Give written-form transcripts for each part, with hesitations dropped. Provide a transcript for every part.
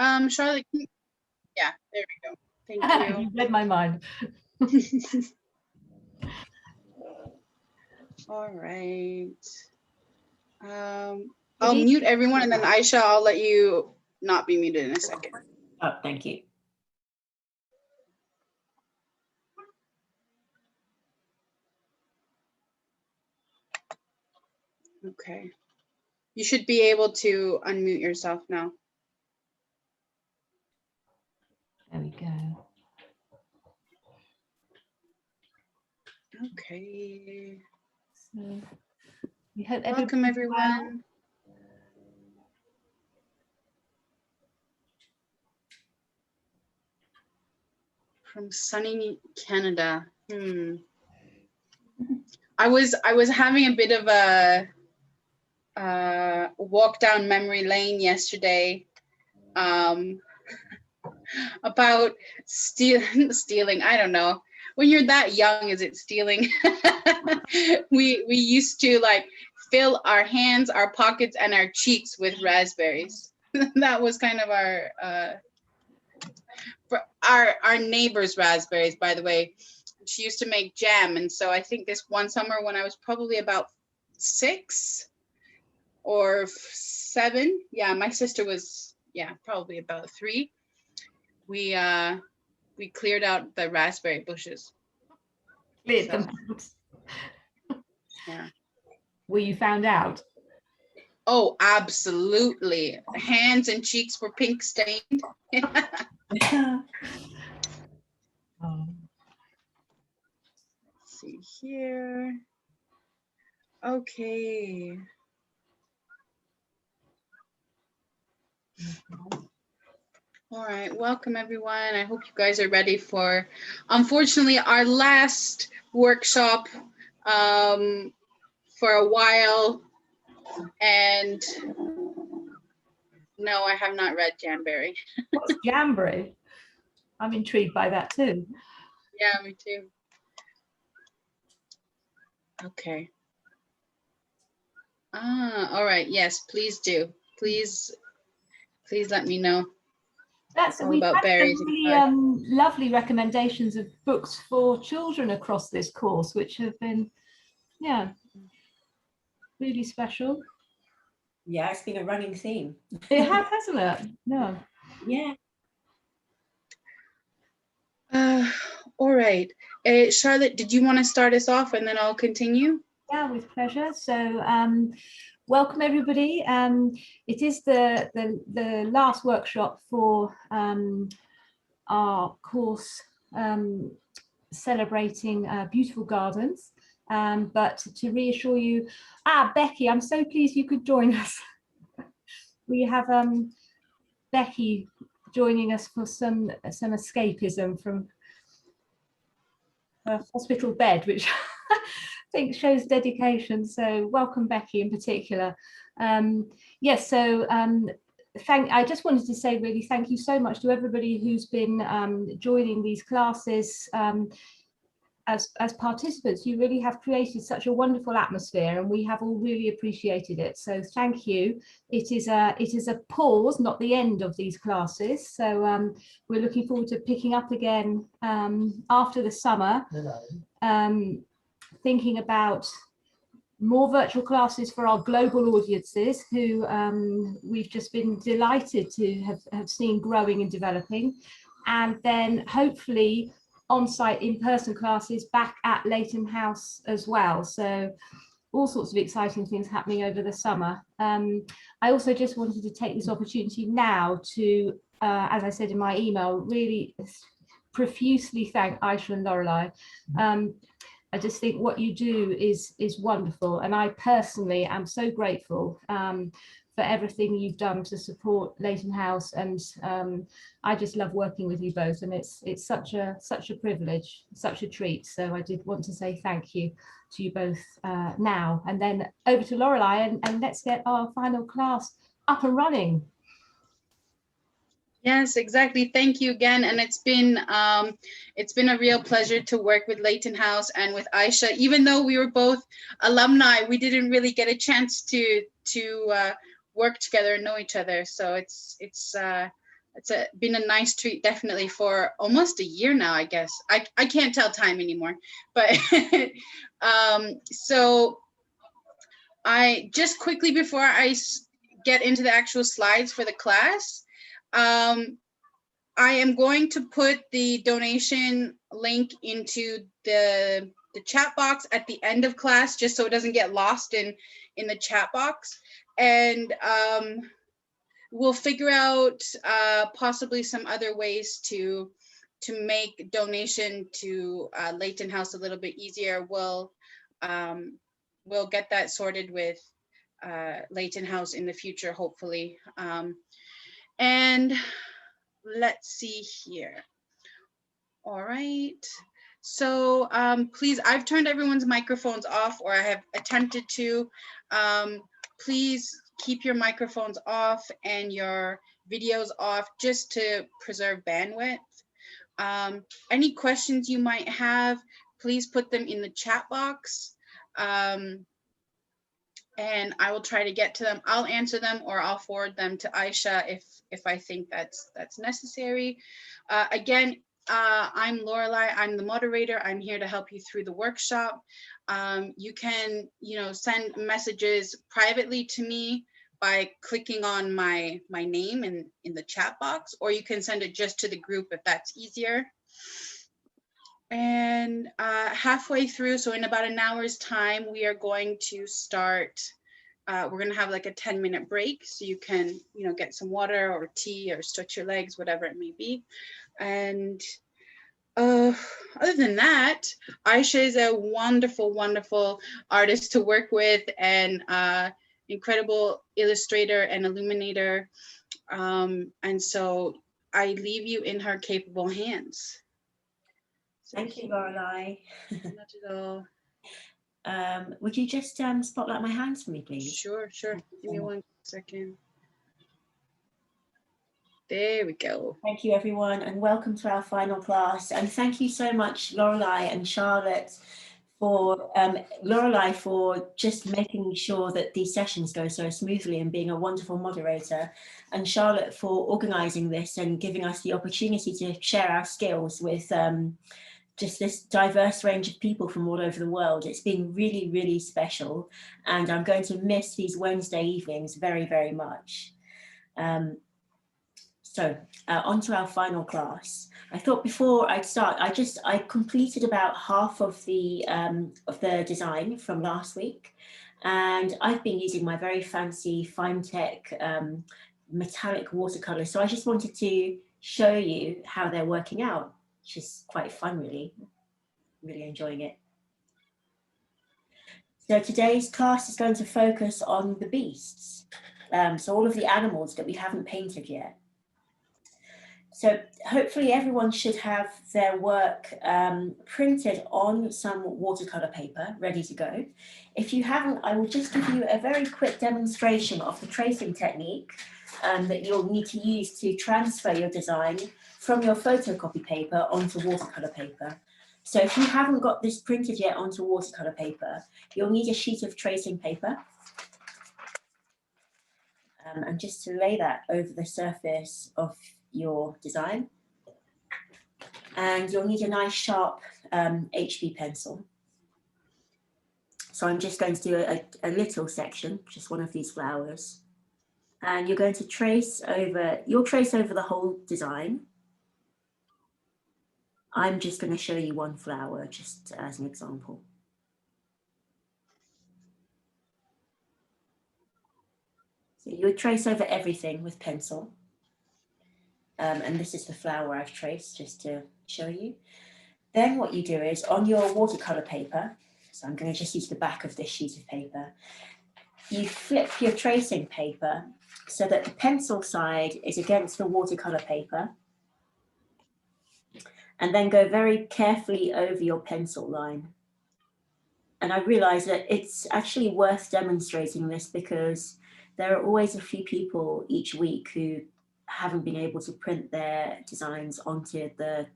Charlotte, yeah, there we go. Thank you. You read my mind. All right. I'll mute everyone, and then Ayesha, I'll let you not be muted in a second. Oh, thank you. Okay. You should be able to unmute yourself now. There we go. Okay. So we hope Welcome, everyone. well. From sunny Canada. I was having a bit of a walk down memory lane yesterday about stealing. I don't know. When you're that young, is it stealing? we used to like fill our hands, our pockets, and our cheeks with raspberries. That was kind of our neighbor's raspberries, by the way. She used to make jam, and so I think this one summer when I was probably about 6 or 7, yeah, my sister was probably about 3. We cleared out the raspberry bushes. Cleared them out. Yeah. Were you found out? Oh, absolutely. Hands and cheeks were pink stained. Oh. Let's see here. Okay. All right, welcome everyone. I hope you guys are ready for, unfortunately, our last workshop for a while. And no, I have not read Jamberry. What's Jamberry? I'm intrigued by that too. Yeah, me too. Okay. All right. Yes, please do. Please let me know. We've had some really lovely recommendations of books for children across this course, which have been, really special. Yeah, it's been a running theme. It has, hasn't it? No. Yeah. All right. Charlotte, did you want to start us off and then I'll continue? Yeah, with pleasure. So welcome everybody. It is the last workshop for our course celebrating beautiful gardens. But to reassure you, Becky, I'm so pleased you could join us. We have Becky joining us for some escapism from her hospital bed, which I think shows dedication. So welcome, Becky, in particular. Yes, so I just wanted to say really thank you so much to everybody who's been joining these classes as participants. You really have created such a wonderful atmosphere, and we have all really appreciated it. So thank you. It is a pause, not the end of these classes. So we're looking forward to picking up again after the summer, thinking about more virtual classes for our global audiences who we've just been delighted to have seen growing and developing, and then hopefully on-site in-person classes back at Leighton House as well. So all sorts of exciting things happening over the summer. I also just wanted to take this opportunity now to, as I said in my email, really profusely thank Ayesha and Laurelie. I just think what you do is wonderful, and I personally am so grateful for everything you've done to support Leighton House, and I just love working with you both, and it's such a privilege, such a treat. So I did want to say thank you to you both now, and then over to Laurelie, and let's get our final class up and running. Yes, exactly. Thank you again. And it's been a real pleasure to work with Leighton House and with Ayesha. Even though we were both alumni, we didn't really get a chance to work together and know each other. So it's been a nice treat, definitely, for almost a year now, I guess. I can't tell time anymore, but so I just quickly before I get into the actual slides for the class, I am going to put the donation link into the chat box at the end of class, just so it doesn't get lost in the chat box. And we'll figure out possibly some other ways to make donation to Leighton House a little bit easier. We'll get that sorted with Leighton House in the future, hopefully. And let's see here. All right. So please, I've turned everyone's microphones off, or I have attempted to. Please keep your microphones off and your videos off, just to preserve bandwidth. Any questions you might have, please put them in the chat box. And I will try to get to them. I'll answer them, or I'll forward them to Ayesha if I think that's necessary. Again, I'm Laurelie. I'm the moderator. I'm here to help you through the workshop. You can, send messages privately to me by clicking on my name in the chat box, or you can send it just to the group if that's easier. And halfway through, so in about an hour's time, we are going to start. We're going to have like a 10-minute break, so you can, get some water or tea or stretch your legs, whatever it may be. And other than that, Ayesha is a wonderful, wonderful artist to work with, and incredible illustrator and illuminator. And so I leave you in her capable hands. Thank you, Laurelie. Not at all. Would you just spotlight my hands for me, please? Sure. Give me 1 second. There we go. Thank you, everyone, and welcome to our final class. And thank you so much, Laurelie and Charlotte, for Laurelie for just making sure that these sessions go so smoothly and being a wonderful moderator, and Charlotte for organising this and giving us the opportunity to share our skills with just this diverse range of people from all over the world. It's been really, really special, and I'm going to miss these Wednesday evenings very, very much. So on to our final class. I thought before I'd start, I completed about half of the design from last week, and I've been using my very fancy fine tech metallic watercolors. So I just wanted to show you how they're working out, which is quite fun, really enjoying it. So today's class is going to focus on the beasts. So all of the animals that we haven't painted yet. So hopefully everyone should have their work printed on some watercolor paper, ready to go. If you haven't, I will just give you a very quick demonstration of the tracing technique that you'll need to use to transfer your design from your photocopy paper onto watercolor paper. So if you haven't got this printed yet onto watercolor paper, you'll need a sheet of tracing paper. And just to lay that over the surface of your design, and you'll need a nice sharp HB pencil. So I'm just going to do a little section, just one of these flowers, and you're going to trace over, you'll trace over the whole design. I'm just going to show you one flower just as an example. So you would trace over everything with pencil. And this is the flower I've traced just to show you. Then what you do is on your watercolor paper, so I'm going to just use the back of this sheet of paper, you flip your tracing paper so that the pencil side is against the watercolor paper, and then go very carefully over your pencil line. And I realize that it's actually worth demonstrating this because there are always a few people each week who haven't been able to print their designs onto the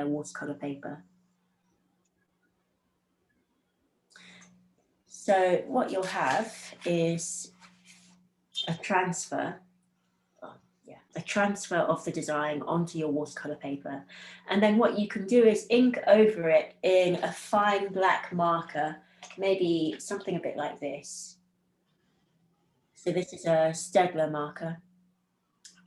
watercolor paper. So what you'll have is a transfer. Oh, yeah, a transfer of the design onto your watercolor paper. And then what you can do is ink over it in a fine black marker, maybe something a bit like this. So this is a Staedtler marker,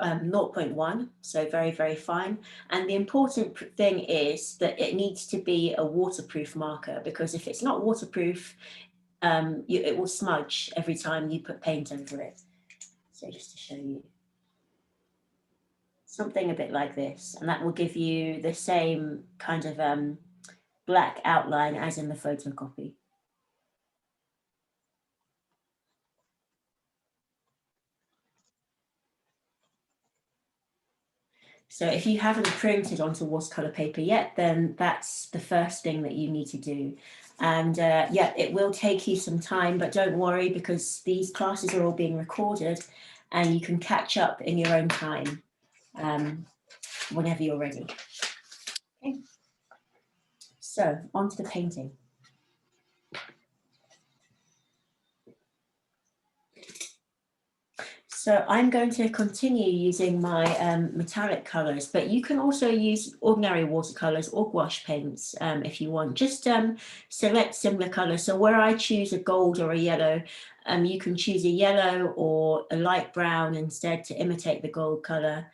0.1, so very, very fine. And the important thing is that it needs to be a waterproof marker, because if it's not waterproof, it will smudge every time you put paint over it. So just to show you. Something a bit like this, and that will give you the same kind of black outline as in the photocopy. So if you haven't printed onto watercolor paper yet, then that's the first thing that you need to do. And yeah, it will take you some time, but don't worry, because these classes are all being recorded and you can catch up in your own time whenever you're ready. Okay. So on to the painting. So I'm going to continue using my metallic colors, but you can also use ordinary watercolors or gouache paints if you want. Just select similar colors. So where I choose a gold or a yellow, you can choose a yellow or a light brown instead to imitate the gold color.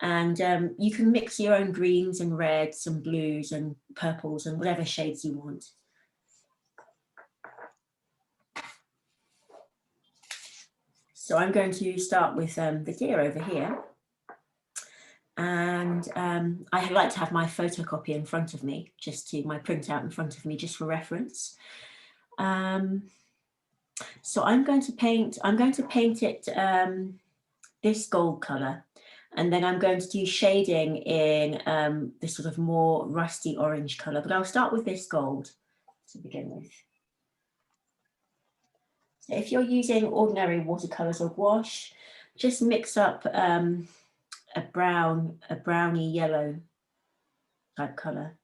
And you can mix your own greens and reds and blues and purples and whatever shades you want. So I'm going to start with the deer over here. And I like to have my photocopy in front of me, my printout in front of me, just for reference. So I'm going to paint it this gold color. And then I'm going to do shading in this sort of more rusty orange color, but I'll start with this gold to begin with. So if you're using ordinary watercolors or gouache, just mix up a browny yellow type color,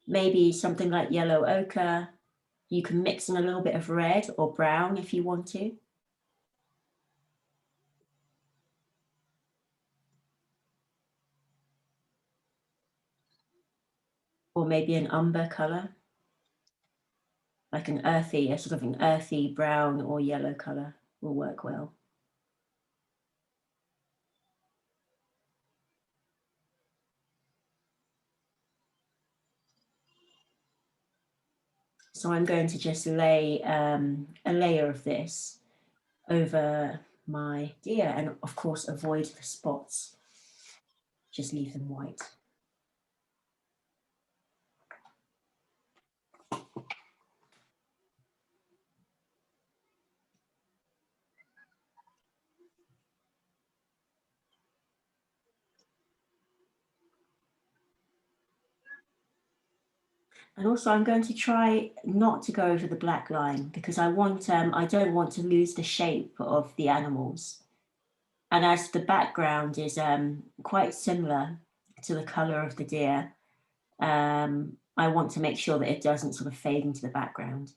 maybe something like yellow ochre. You can mix in a little bit of red or brown if you want to. Or maybe an umber color, like a sort of an earthy brown or yellow color will work well. So I'm going to just lay a layer of this over my deer, and of course avoid the spots. Just leave them white. And also I'm going to try not to go over the black line, because I don't want to lose the shape of the animals. And as the background is quite similar to the color of the deer, I want to make sure that it doesn't sort of fade into the background.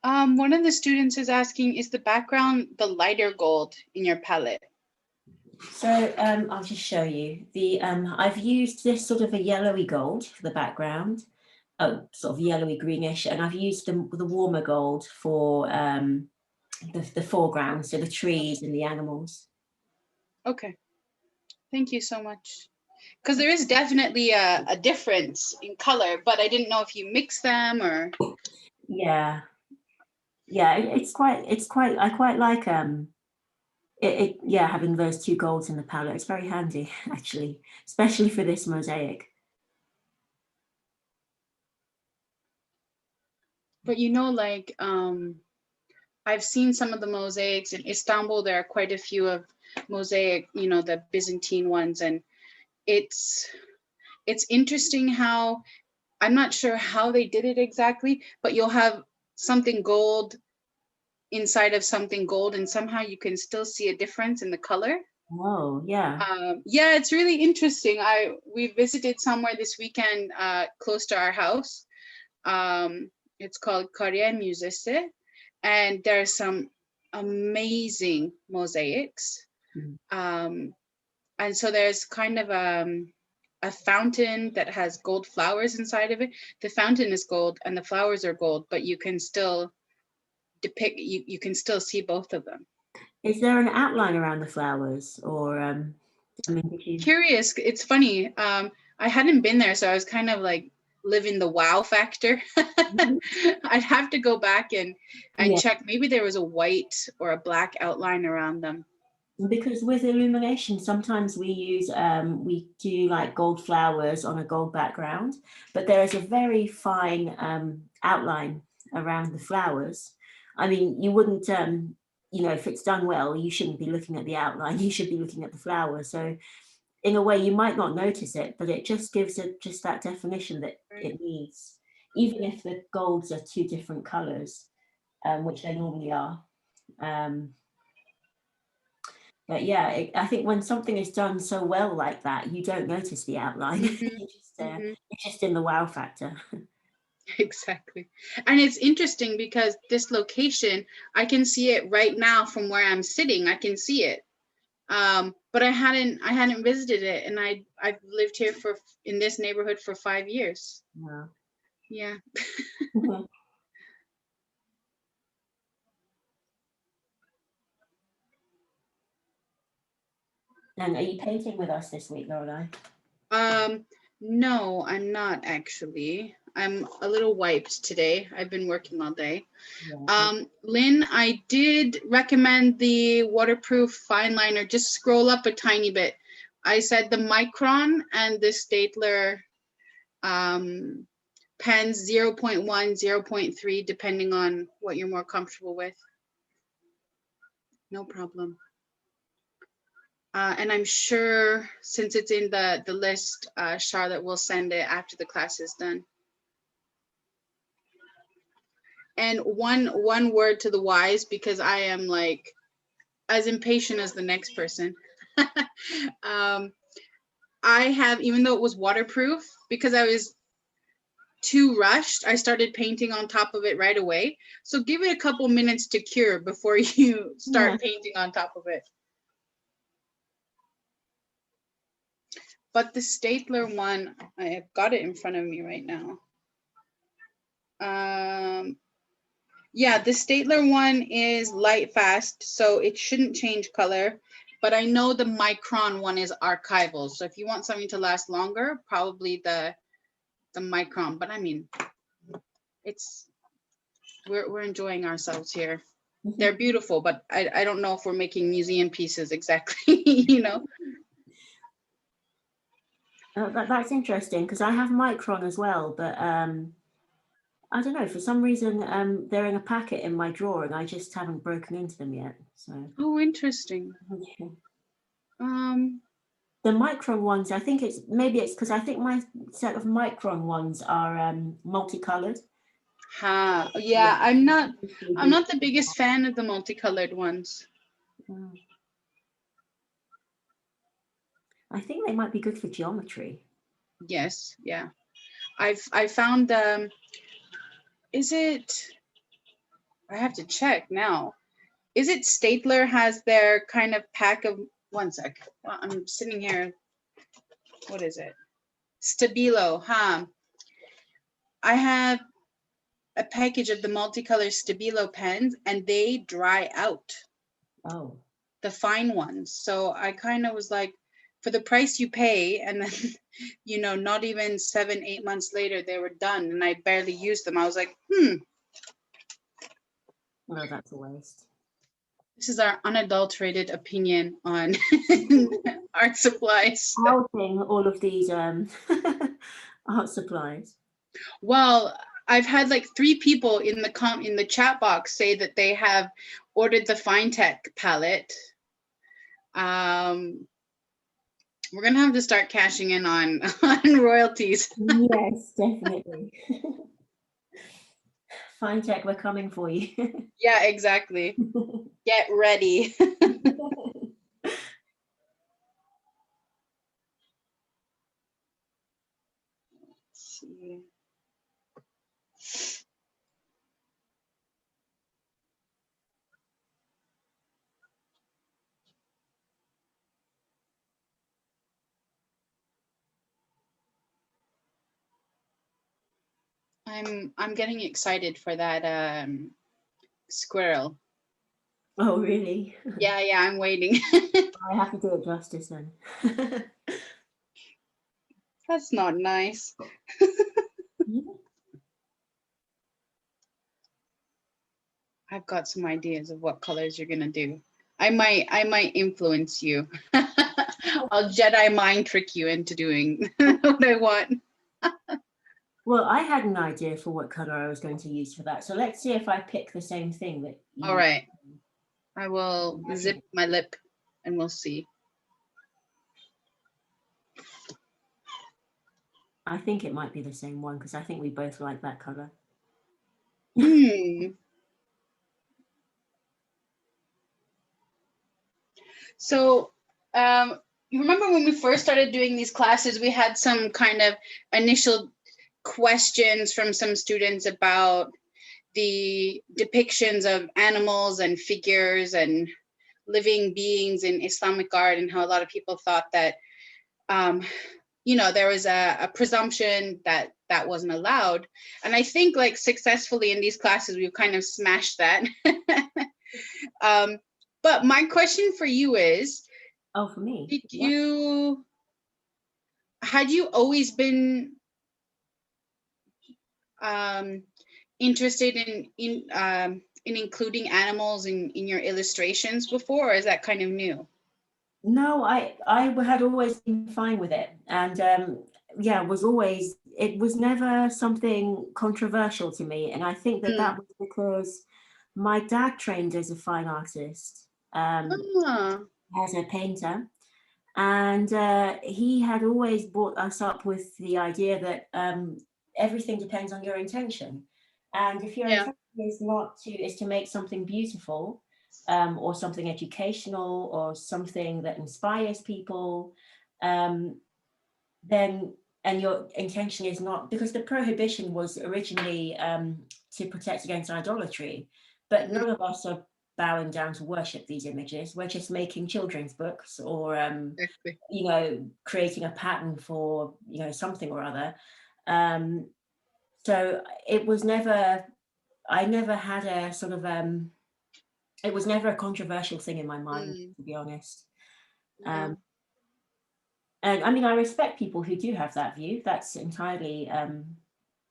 One of the students is asking, is the background the lighter gold in your palette? So I'll just show you. I've used this sort of a yellowy gold for the background, sort of yellowy greenish, and I've used the warmer gold for the foreground, so the trees and the animals. Okay. Thank you so much. Because there is definitely a difference in color, but I didn't know if you mix them or. Yeah, yeah, I quite like yeah, having those two golds in the palette. It's very handy actually, especially for this mosaic. But like I've seen some of the mosaics in Istanbul. There are quite a few of mosaic, the Byzantine ones, and it's interesting how, I'm not sure how they did it exactly, but you'll have something gold inside of something gold, and somehow you can still see a difference in the color. Oh, yeah. Yeah, it's really interesting. We visited somewhere this weekend close to our house. It's called Kariye Müzesi, and there's some amazing mosaics. And so there's kind of a fountain that has gold flowers inside of it. The fountain is gold and the flowers are gold, but you can still depict, you can still see both of them. Is there an outline around the flowers, or Curious, it's funny. I hadn't been there, so I was kind of like living the wow factor. I'd have to go back and check. Maybe there was a white or a black outline around them. Because with illumination, sometimes we do like gold flowers on a gold background, but there is a very fine outline around the flowers. I mean, you wouldn't, if it's done well, you shouldn't be looking at the outline, you should be looking at the flower. So in a way, you might not notice it, but it just gives it just that definition that it needs, even if the golds are two different colors, which they normally are. But yeah, I think when something is done so well like that, you don't notice the outline. You're just in the wow factor. Exactly. And it's interesting because this location, I can see it right now from where I'm sitting. I can see it. But I hadn't visited it, and I've lived here in this neighborhood for 5 years. Wow. Yeah. And are you painting with us this week, Laurelie? No, I'm not actually. I'm a little wiped today. I've been working all day. Yeah. Lynn, I did recommend the waterproof fine liner. Just scroll up a tiny bit. I said the Micron and the Staedtler pens 0.1, 0.3, depending on what you're more comfortable with. No problem. And I'm sure since it's in the list, Charlotte will send it after the class is done. And one word to the wise, because I am like as impatient as the next person. I have, even though it was waterproof, because I was too rushed, I started painting on top of it right away. So give it a couple minutes to cure before you start painting on top of it. But the Staedtler one, I have got it in front of me right now. Yeah, the Staedtler one is light fast, so it shouldn't change color. But I know the Micron one is archival. So if you want something to last longer, probably the Micron. But I mean, we're enjoying ourselves here. They're beautiful, but I don't know if we're making museum pieces exactly, That's interesting, because I have Micron as well, but I don't know, for some reason they're in a packet in my drawer and I just haven't broken into them yet. So. Oh, interesting. The Micron ones, I think it's because I think my set of Micron ones are multicolored. Yeah, I'm not the biggest fan of the multicolored ones. I think they might be good for geometry. Yes, yeah. I found is it, I have to check now. Is it Staedtler has their kind of pack of, one sec. Well, I'm sitting here. What is it? Stabilo, I have a package of the multicolor Stabilo pens, and they dry out. Oh. The fine ones. So I kind of was like, for the price you pay, and then, you know, not even 7-8 months later, they were done and I barely used them. I was like, Well, that's a waste. this is our unadulterated opinion on art supplies. Outing all of these art supplies. Well, I've had like 3 people in the chat box say that they have ordered the Fine Tech palette. We're gonna have to start cashing in on royalties. Yes, definitely. Fine Tech, we're coming for you. Yeah, exactly. Get ready. Let's see. I'm getting excited for that squirrel. Oh, really? Yeah, I'm waiting. I have to do it justice then. That's not nice. I've got some ideas of what colors you're gonna do. I might influence you. I'll Jedi mind trick you into doing what I want. Well, I had an idea for what color I was going to use for that. So let's see if I pick the same thing that you... All right. I will zip my lip and we'll see. I think it might be the same one because I think we both like that color. So, you remember when we first started doing these classes, we had some kind of initial questions from some students about the depictions of animals and figures and living beings in Islamic art, and how a lot of people thought that, you know, there was a presumption that that wasn't allowed. And I think like successfully in these classes, we've kind of smashed that. But my question for you is, oh, for me, had you always been interested in including animals in your illustrations before, or is that kind of new? No, I had always been fine with it, and yeah, it was never something controversial to me, and I think that was because my dad trained as a fine artist, as a painter, and he had always brought us up with the idea that everything depends on your intention, and if your intention is to make something beautiful, or something educational, or something that inspires people, then, and your intention is not, because the prohibition was originally to protect against idolatry, but none of us are bowing down to worship these images. We're just making children's books, or you know, creating a pattern for, you know, something or other. So it was never, I never had a sort of it was never a controversial thing in my mind, to be honest. And I mean, I respect people who do have that view. That's entirely,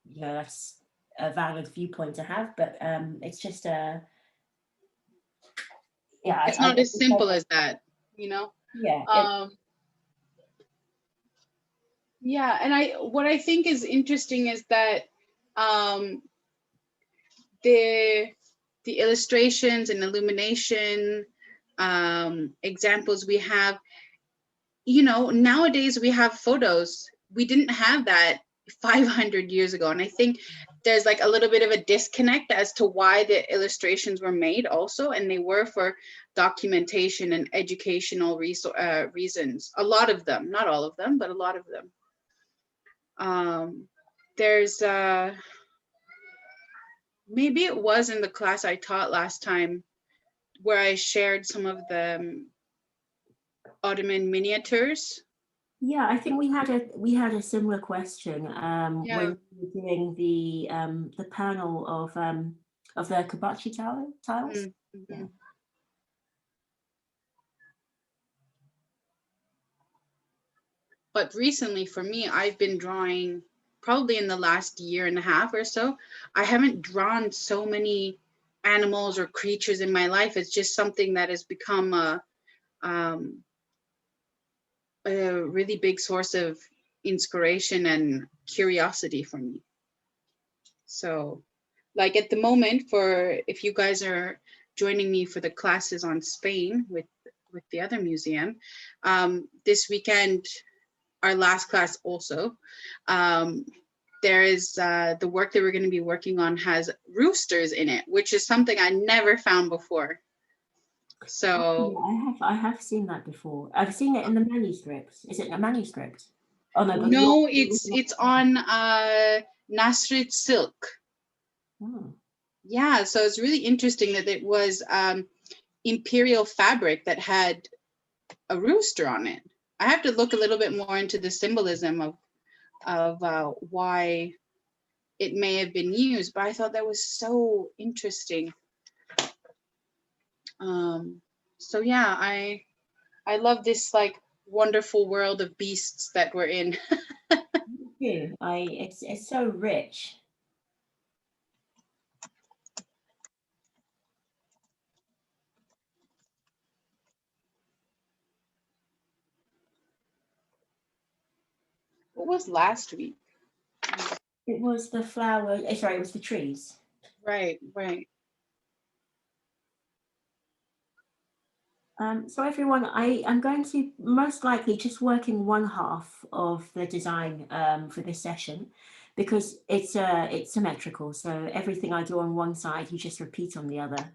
you know, that's a valid viewpoint to have, but it's just a, yeah. It's not as simple as that, you know? Yeah. Yeah, and what I think is interesting is that the illustrations and illumination examples we have, you know, nowadays we have photos. We didn't have that 500 years ago. And I think there's like a little bit of a disconnect as to why the illustrations were made also. And they were for documentation and educational reasons. A lot of them, not all of them, but a lot of them. There's, maybe it was in the class I taught last time where I shared some of the Ottoman miniatures. Yeah, I think we had a similar question when we were doing the panel of the Kabachi tiles. Yeah. But recently for me, I've been drawing probably in the last year and a half or so. I haven't drawn so many animals or creatures in my life. It's just something that has become a really big source of inspiration and curiosity for me. So like at the moment, for if you guys are joining me for the classes on Spain with the other museum, this weekend, our last class also, there is the work that we're going to be working on has roosters in it, which is something I never found before. So I have seen that before. I've seen it in the manuscript. Is it a manuscript? Oh no, but no, it's on Nasrid silk. Oh. Yeah, so it's really interesting that it was imperial fabric that had a rooster on it. I have to look a little bit more into the symbolism of why it may have been used, but I thought that was so interesting. So yeah, I love this like wonderful world of beasts that we're in. Me too. It's so rich. What was last week? It was the flower. Sorry, it was the trees. Right, right. So everyone, I am going to most likely just work in one half of the design for this session, because it's symmetrical. So everything I do on one side, you just repeat on the other.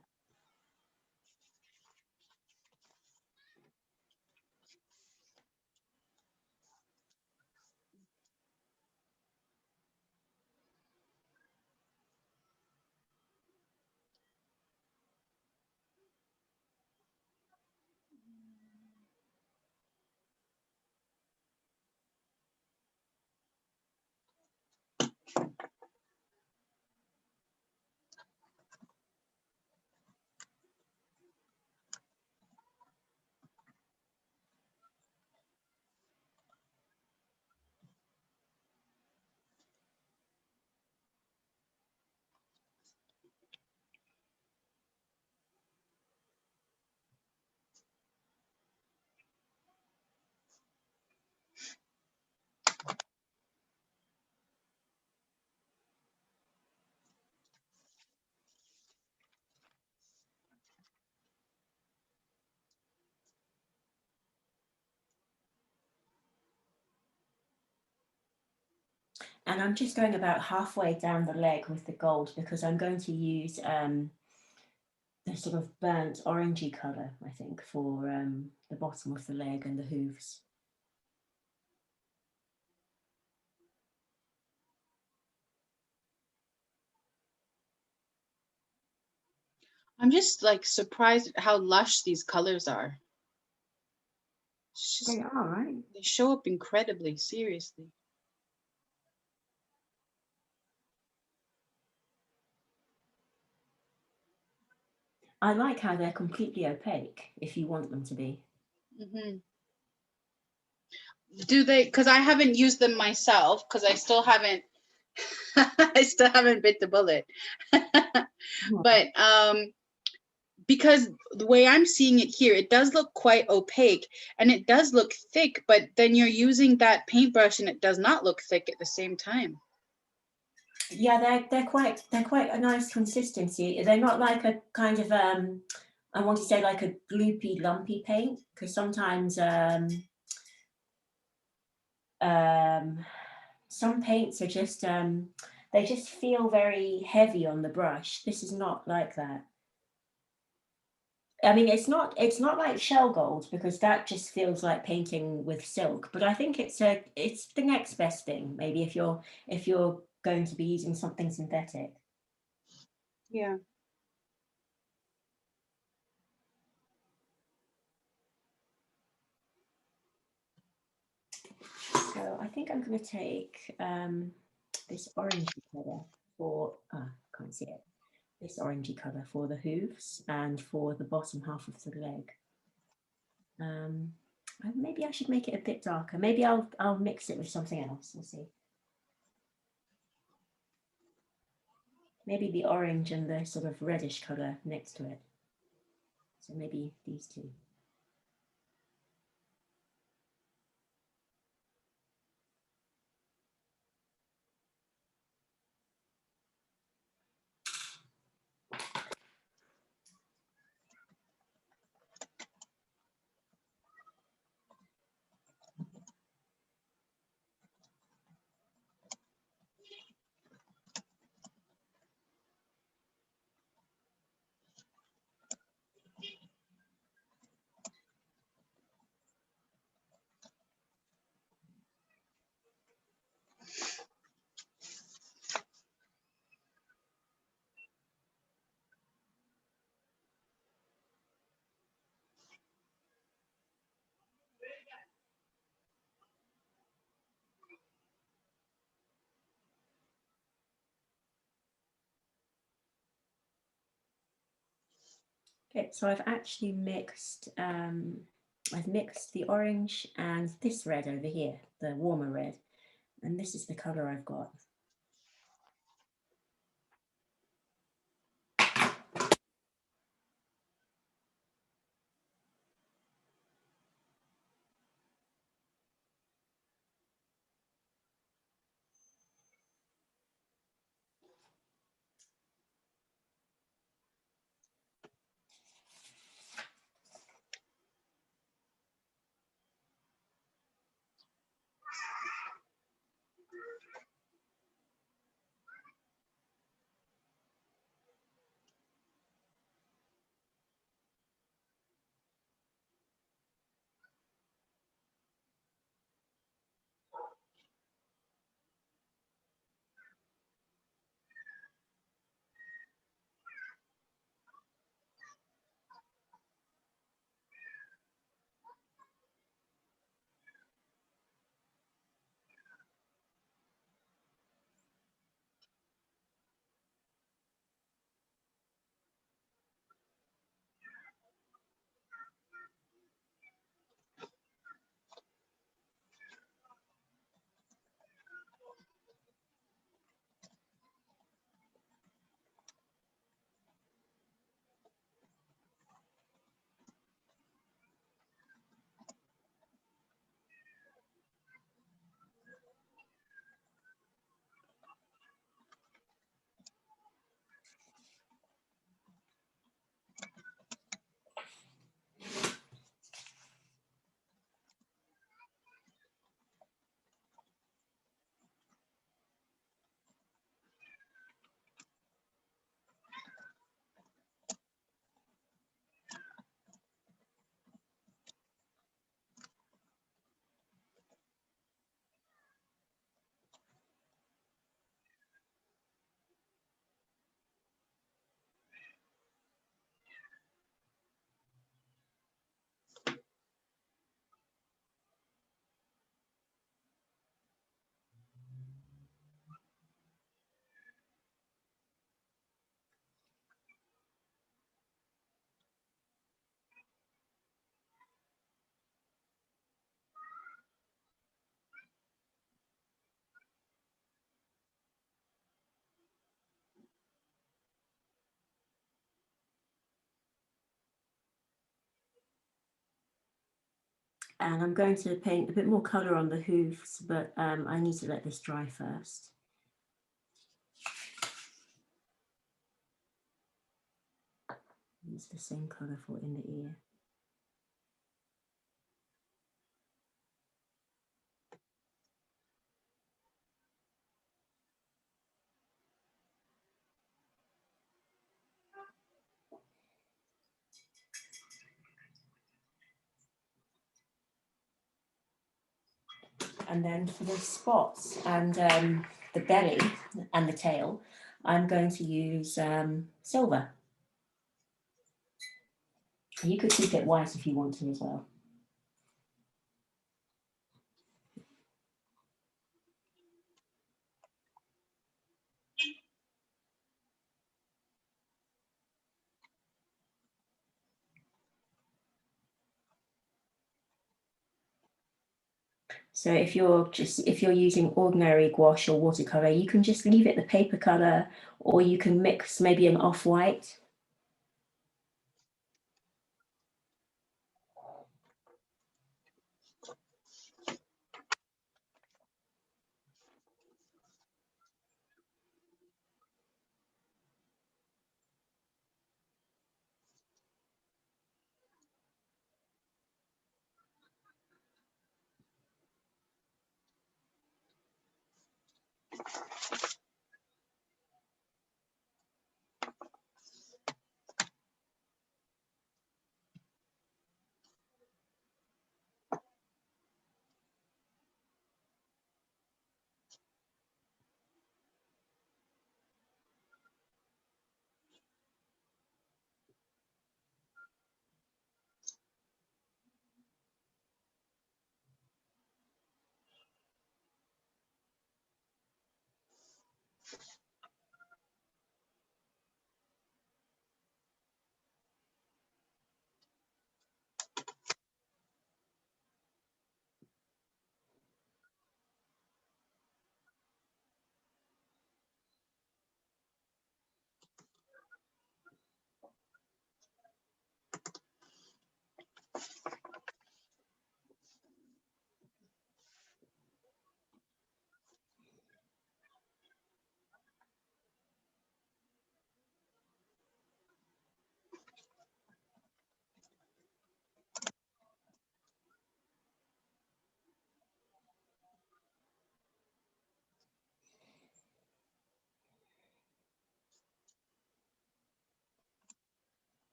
And I'm just going about halfway down the leg with the gold, because I'm going to use the sort of burnt orangey colour, I think, for the bottom of the leg and the hooves. I'm just like surprised at how lush these colors are. They are, right? They show up incredibly, seriously. I like how they're completely opaque, if you want them to be. Mm-hmm. Do they, because I haven't used them myself, because I still haven't I still haven't bit the bullet. But because the way I'm seeing it here, it does look quite opaque and it does look thick, but then you're using that paintbrush and it does not look thick at the same time. Yeah, they're quite a nice consistency. They're not like a kind of I want to say like a gloopy, lumpy paint, because sometimes some paints are just they just feel very heavy on the brush. This is not like that. I mean, it's not like shell gold, because that just feels like painting with silk. But I think it's the next best thing, maybe, if you're going to be using something synthetic. Yeah. So I think I'm going to take this orangey colour for, can't see it, this orangey colour for the hooves and for the bottom half of the leg. Maybe I should make it a bit darker. Maybe I'll mix it with something else. We'll see. Maybe the orange and the sort of reddish color next to it. So maybe these two. Okay, so I've actually mixed, I've mixed the orange and this red over here, the warmer red, and this is the color I've got. And I'm going to paint a bit more color on the hooves, but I need to let this dry first. It's the same color for in the ear. And then for the spots and the belly and the tail, I'm going to use silver. You could keep it white if you want to as well. So if you're using ordinary gouache or watercolor, you can just leave it the paper color, or you can mix maybe an off-white.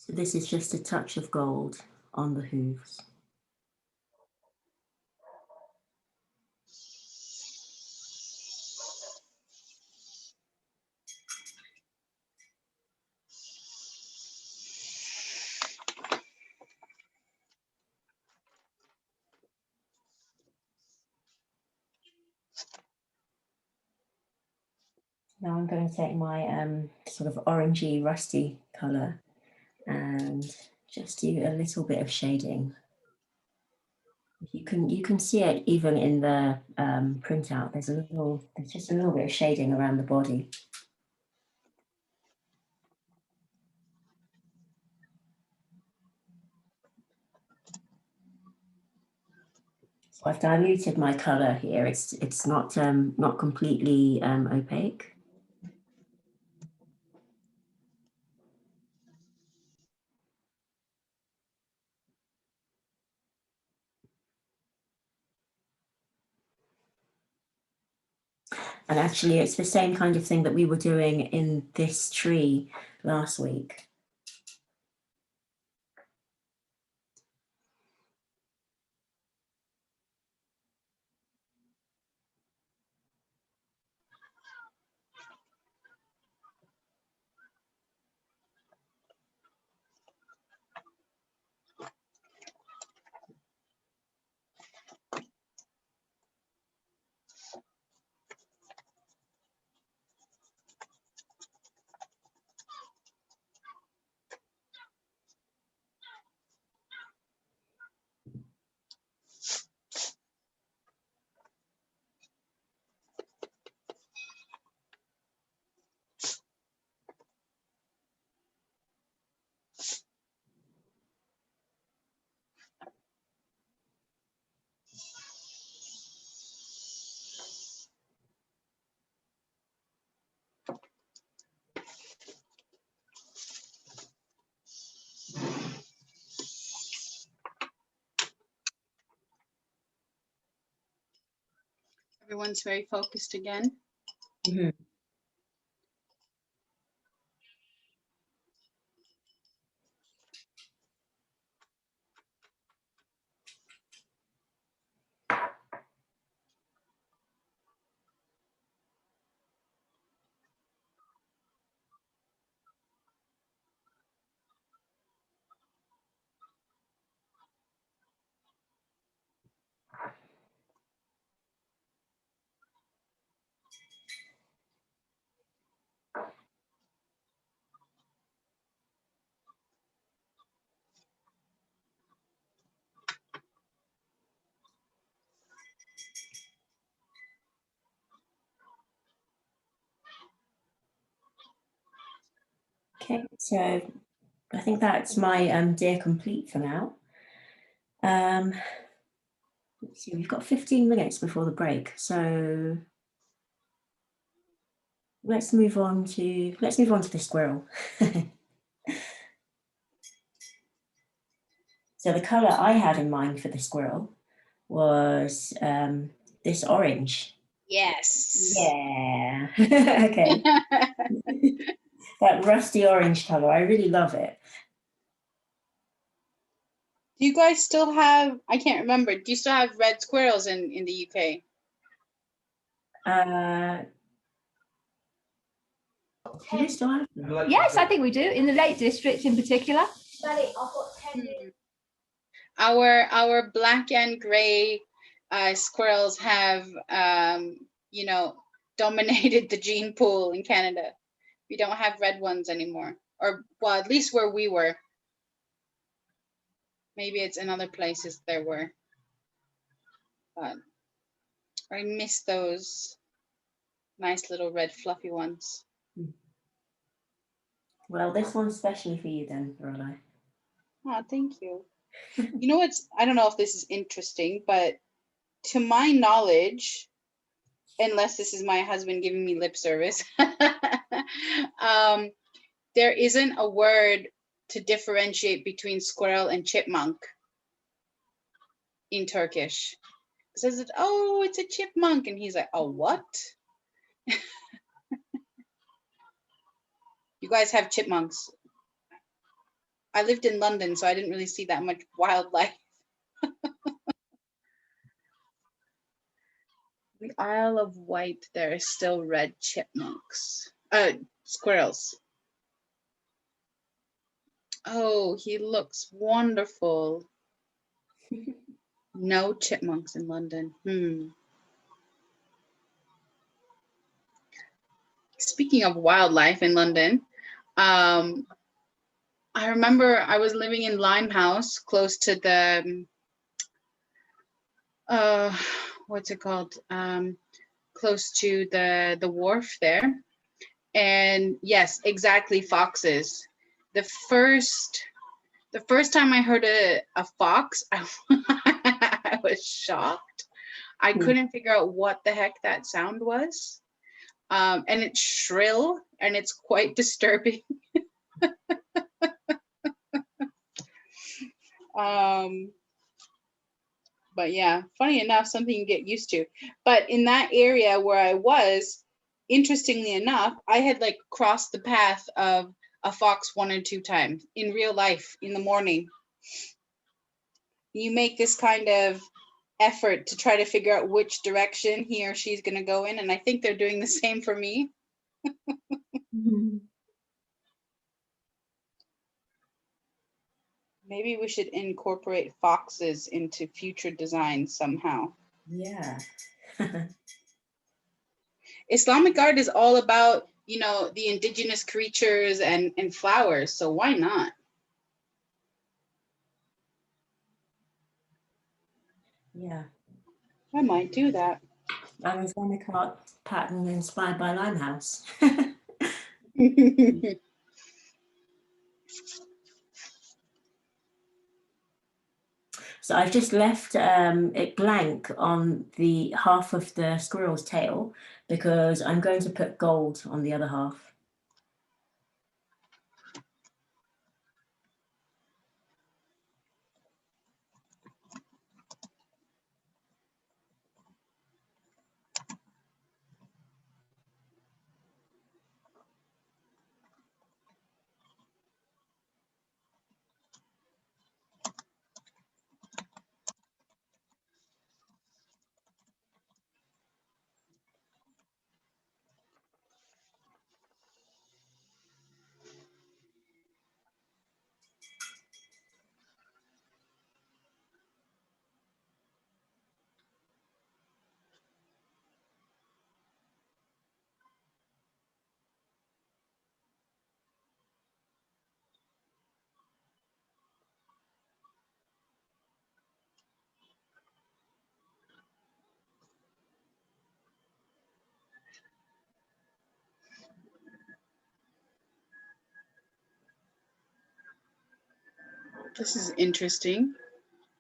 So this is just a touch of gold on the hooves. Now I'm going to take my sort of orangey rusty colour and just do a little bit of shading. You can see it even in the printout. There's just a little bit of shading around the body. So I've diluted my colour here. It's not completely opaque. And actually, it's the same kind of thing that we were doing in this tree last week. Everyone's very focused again. Mhm. Okay, so I think that's my dear complete for now. Let's see, we've got 15 minutes before the break, so let's move on to the squirrel. So the color I had in mind for the squirrel was this orange. Yes. Yeah. Okay. That rusty orange color. I really love it. Do you guys still have, I can't remember, do you still have red squirrels in the UK? Do we still have them? Yes, I think we do, in the Lake District in particular. Our black and gray squirrels have, you know, dominated the gene pool in Canada. We don't have red ones anymore, or well, at least where we were. Maybe it's in other places there were, but I miss those nice little red fluffy ones. Well, this one's specially for you then, Laurelie. Oh, thank you. You know what's, I don't know if this is interesting, but to my knowledge, unless this is my husband giving me lip service, there isn't a word to differentiate between squirrel and chipmunk in Turkish. It says, oh, it's a chipmunk. And he's like, oh, what? You guys have chipmunks. I lived in London, so I didn't really see that much wildlife. The Isle of Wight, there are still red chipmunks. Squirrels. Oh, he looks wonderful. No chipmunks in London. Speaking of wildlife in London, I remember I was living in Limehouse, close to the, what's it called? Close to the wharf there. And yes, exactly, foxes. The first time I heard a fox, I was shocked. I couldn't figure out what the heck that sound was. And it's shrill and it's quite disturbing. But yeah, funny enough, something you get used to. But in that area where I was, interestingly enough, I had like crossed the path of a fox 1 or 2 times in real life in the morning. You make this kind of effort to try to figure out which direction he or she's going to go in. And I think they're doing the same for me. Maybe we should incorporate foxes into future designs somehow. Yeah. Islamic art is all about, you know, the indigenous creatures and flowers. So why not? Yeah. I might do that. An Islamic art pattern inspired by Limehouse. So I've just left it blank on the half of the squirrel's tail because I'm going to put gold on the other half. This is interesting.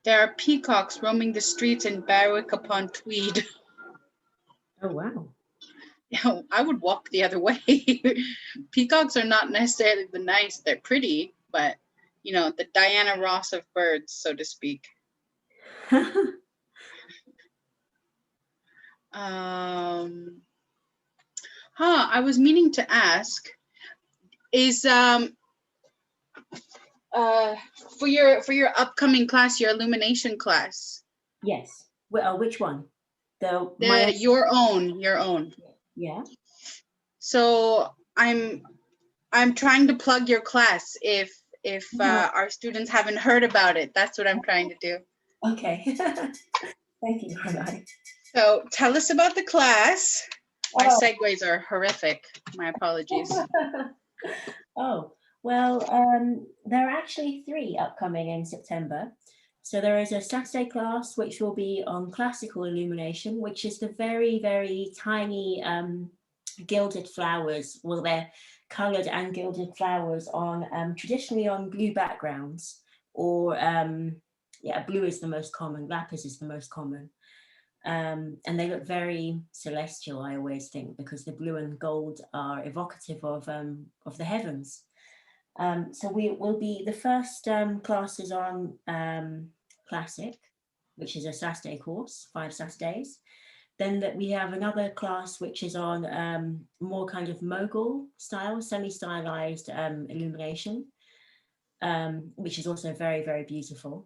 There are peacocks roaming the streets in Berwick upon Tweed. Oh, wow. Yeah, I would walk the other way. Peacocks are not necessarily the nice. They're pretty, but you know, the Diana Ross of birds, so to speak. I was meaning to ask, is for your upcoming class, your illumination class. Yes. Well, which one? My Your own. Yeah. So I'm trying to plug your class if our students haven't heard about it. That's what I'm trying to do. Okay. Thank you, Laurelie. So tell us about the class. My segues are horrific. My apologies. Oh, well, there are actually 3 upcoming in September. So there is a Saturday class, which will be on classical illumination, which is the very, very tiny gilded flowers. Well, they're coloured and gilded flowers on traditionally on blue backgrounds, or yeah, blue is the most common, lapis is the most common. And they look very celestial, I always think, because the blue and gold are evocative of the heavens. So we will be, the first class is on classic, which is a Saturday course, 5 Saturdays. Then that we have another class which is on more kind of mogul style, semi-stylized illumination, which is also very, very beautiful.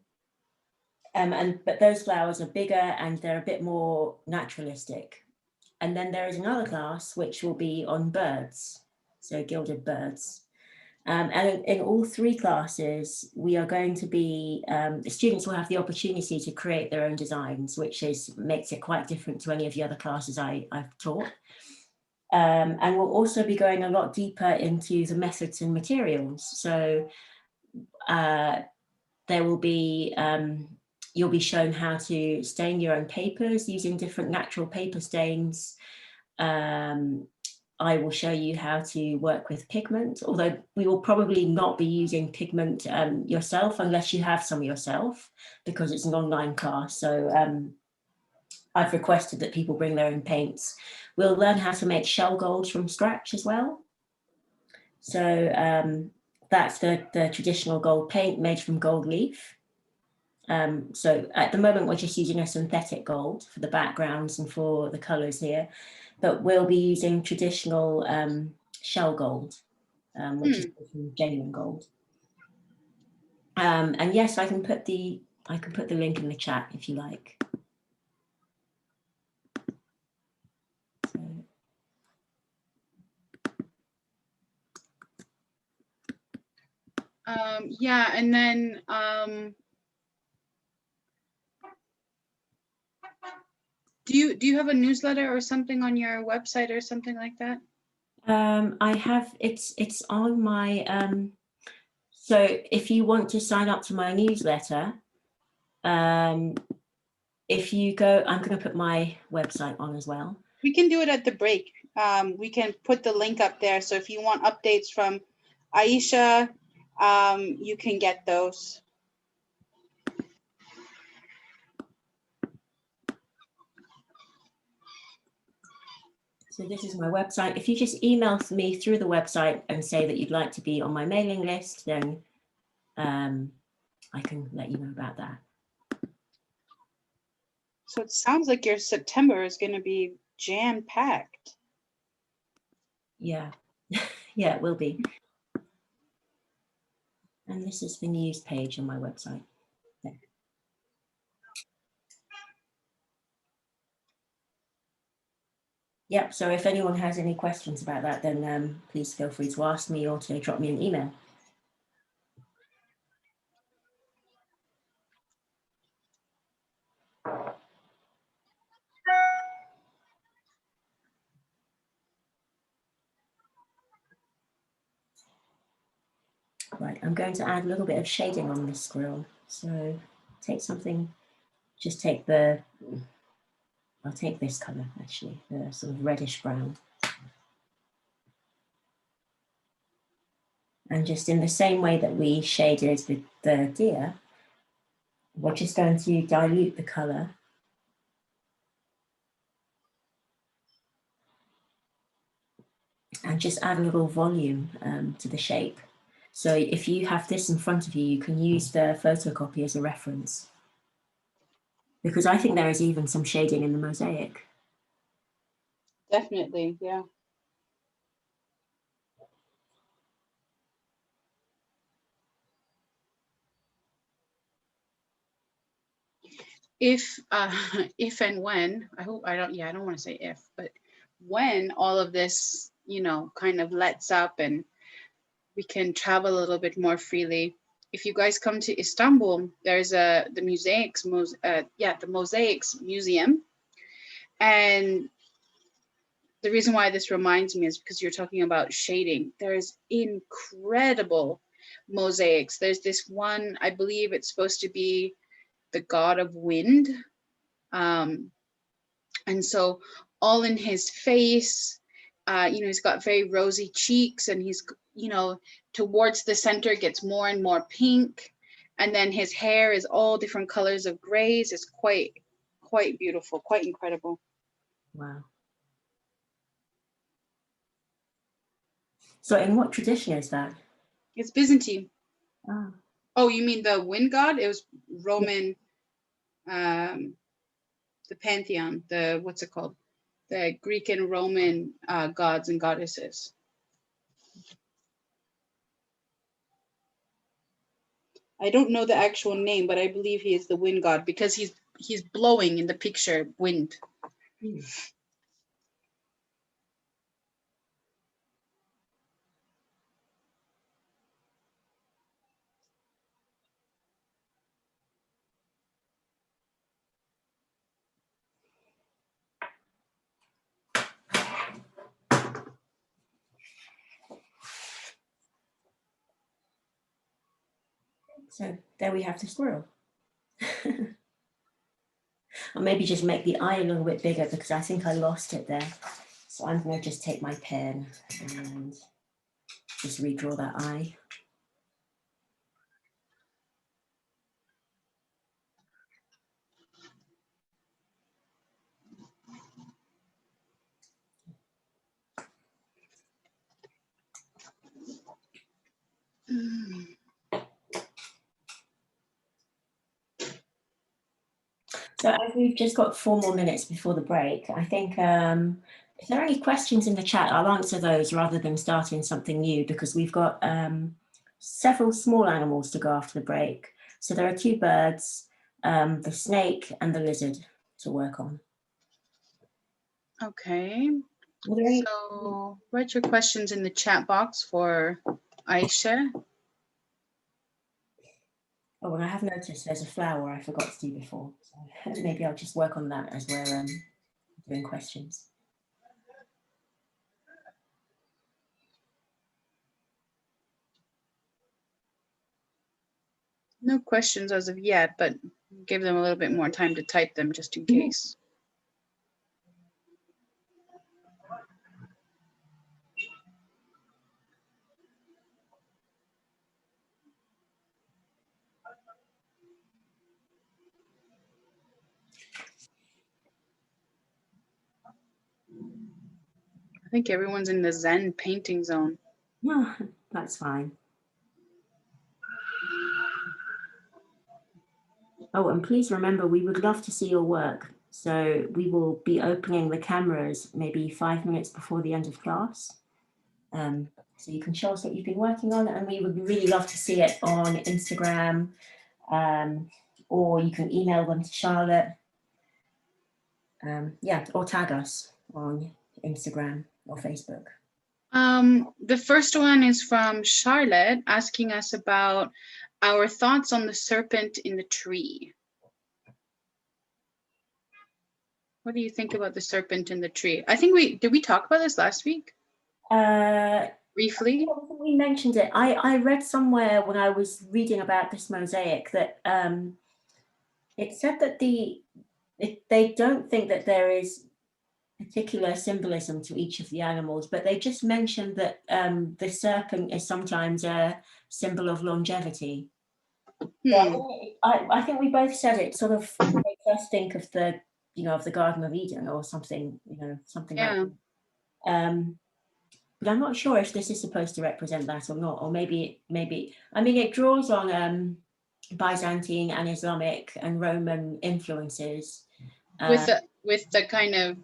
But those flowers are bigger and they're a bit more naturalistic. And then there is another class which will be on birds, so gilded birds. And in all 3 classes, we are going to be, the students will have the opportunity to create their own designs, which makes it quite different to any of the other classes I've taught. And we'll also be going a lot deeper into the methods and materials. So there will be, you'll be shown how to stain your own papers using different natural paper stains. I will show you how to work with pigment, although we will probably not be using pigment yourself unless you have some yourself, because it's an online class. So I've requested that people bring their own paints. We'll learn how to make shell golds from scratch as well. So that's the traditional gold paint made from gold leaf. So at the moment, we're just using a synthetic gold for the backgrounds and for the colours here, but we'll be using traditional shell gold, which is genuine gold. And yes, I can put the link in the chat if you like. Yeah, and then do you have a newsletter or something on your website or something like that? I have, it's on my, so if you want to sign up to my newsletter, if you go, I'm going to put my website on as well. We can do it at the break. We can put the link up there. So if you want updates from Ayesha, you can get those. So this is my website. If you just email me through the website and say that you'd like to be on my mailing list, then I can let you know about that. So it sounds like your September is going to be jam-packed. Yeah, yeah, it will be. And this is the news page on my website. There. Yep, so if anyone has any questions about that, then please feel free to ask me or to drop me an email. Right, I'm going to add a little bit of shading on this squirrel. So take something, just take I'll take this colour actually, the sort of reddish brown. And just in the same way that we shaded the deer, we're just going to dilute the colour. And just add a little volume to the shape. So if you have this in front of you, you can use the photocopy as a reference. Because I think there is even some shading in the mosaic. Definitely, yeah. If and when, I don't want to say if, but when all of this, you know, kind of lets up and we can travel a little bit more freely. If you guys come to Istanbul, there's the Mosaics Museum. And the reason why this reminds me is because you're talking about shading. There's incredible mosaics. There's this one, I believe it's supposed to be the god of wind. And so all in his face, you know, he's got very rosy cheeks, and he's, you know, towards the center gets more and more pink. And then his hair is all different colors of grays. It's quite beautiful, quite incredible. Wow. So in what tradition is that? It's Byzantine. Oh, Oh, you mean the wind god? It was Roman, the pantheon, the, what's it called? The Greek and Roman gods and goddesses. I don't know the actual name, but I believe he is the wind god because he's blowing in the picture wind. so there we have the squirrel. Or maybe just make the eye a little bit bigger because I think I lost it there. So I'm going to just take my pen and just redraw that eye. So as we've just got 4 more minutes before the break, I think if there are any questions in the chat, I'll answer those rather than starting something new, because we've got several small animals to go after the break. So there are 2 birds, the snake and the lizard to work on. Okay. So write your questions in the chat box for Ayesha. Oh, and I have noticed there's a flower I forgot to do before. So maybe I'll just work on that as we're doing questions. No questions as of yet, but give them a little bit more time to type them just in case. I think everyone's in the Zen painting zone. No, that's fine. Oh, and please remember, we would love to see your work. So we will be opening the cameras maybe 5 minutes before the end of class. So you can show us what you've been working on, and we would really love to see it on Instagram, or you can email them to Charlotte. Yeah, or tag us on Instagram or Facebook. The first one is from Charlotte asking us about our thoughts on the serpent in the tree. What do you think about the serpent in the tree? I think did we talk about this last week? Briefly. We mentioned it. I read somewhere when I was reading about this mosaic that it said that they don't think that there is particular symbolism to each of the animals, but they just mentioned that the serpent is sometimes a symbol of longevity. I think we both said it sort of makes us think of the, of the Garden of Eden or something, something like that. But I'm not sure if this is supposed to represent that or not, or maybe, I mean, it draws on Byzantine and Islamic and Roman influences. With the kind of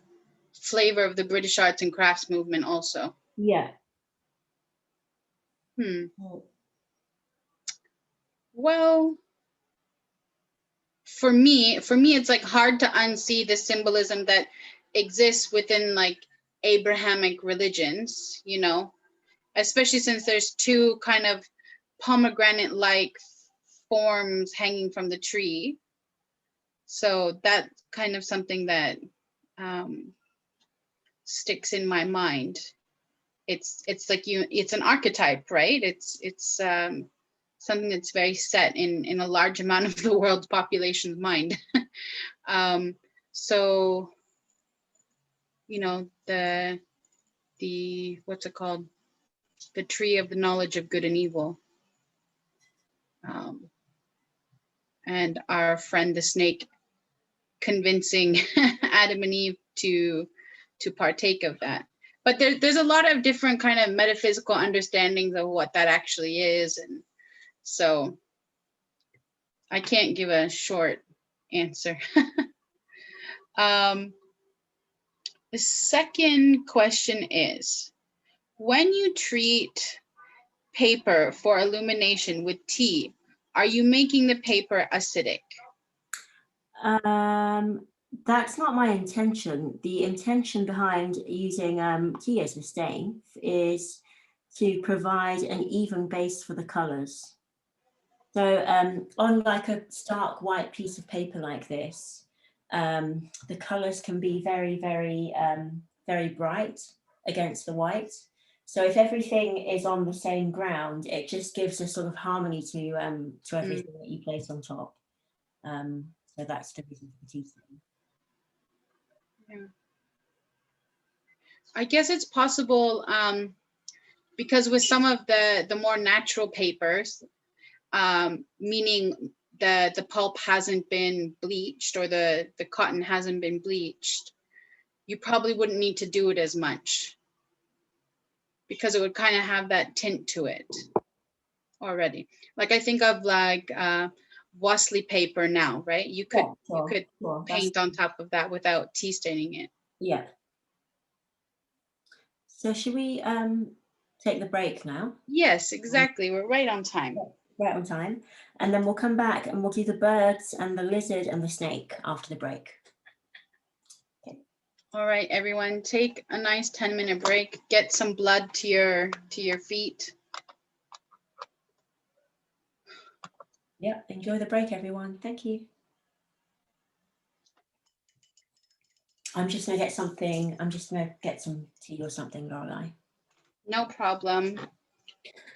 flavor of the British arts and crafts movement also. Yeah. Well, for me, it's like hard to unsee the symbolism that exists within like Abrahamic religions, especially since there's two kind of pomegranate-like forms hanging from the tree. So that's kind of something that sticks in my mind. It's like it's an archetype, right? It's something that's very set in a large amount of the world's population's mind. So, the what's it called? The tree of the knowledge of good and evil. And our friend the snake convincing Adam and Eve to partake of that. But there's a lot of different kind of metaphysical understandings of what that actually is. And so I can't give a short answer. The second question is, when you treat paper for illumination with tea, are you making the paper acidic? That's not my intention. The intention behind using tea as a stain is to provide an even base for the colors. So on like a stark white piece of paper like this, the colors can be very, very, very bright against the white. So if everything is on the same ground, it just gives a sort of harmony to everything that you place on top. So that's the reason for the tea stain. Yeah. I guess it's possible because with some of the more natural papers, meaning the pulp hasn't been bleached or the cotton hasn't been bleached, you probably wouldn't need to do it as much because it would kind of have that tint to it already. Like I think of like Wosley paper now, right? You could paint on top of that without tea staining it. Yeah. So should we take the break now? Yes, exactly. We're right on time. Right on time. And then we'll come back and we'll do the birds and the lizard and the snake after the break. Okay. All right, everyone, take a nice 10-minute break. Get some blood to your feet. Yeah, enjoy the break, everyone. Thank you. I'm just gonna get something. I'm just gonna get some tea or something, Laurelie. No problem.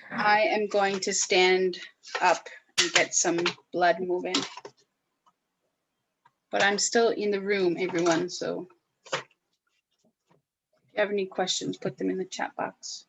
I am going to stand up and get some blood moving. But I'm still in the room, everyone, so if you have any questions, put them in the chat box.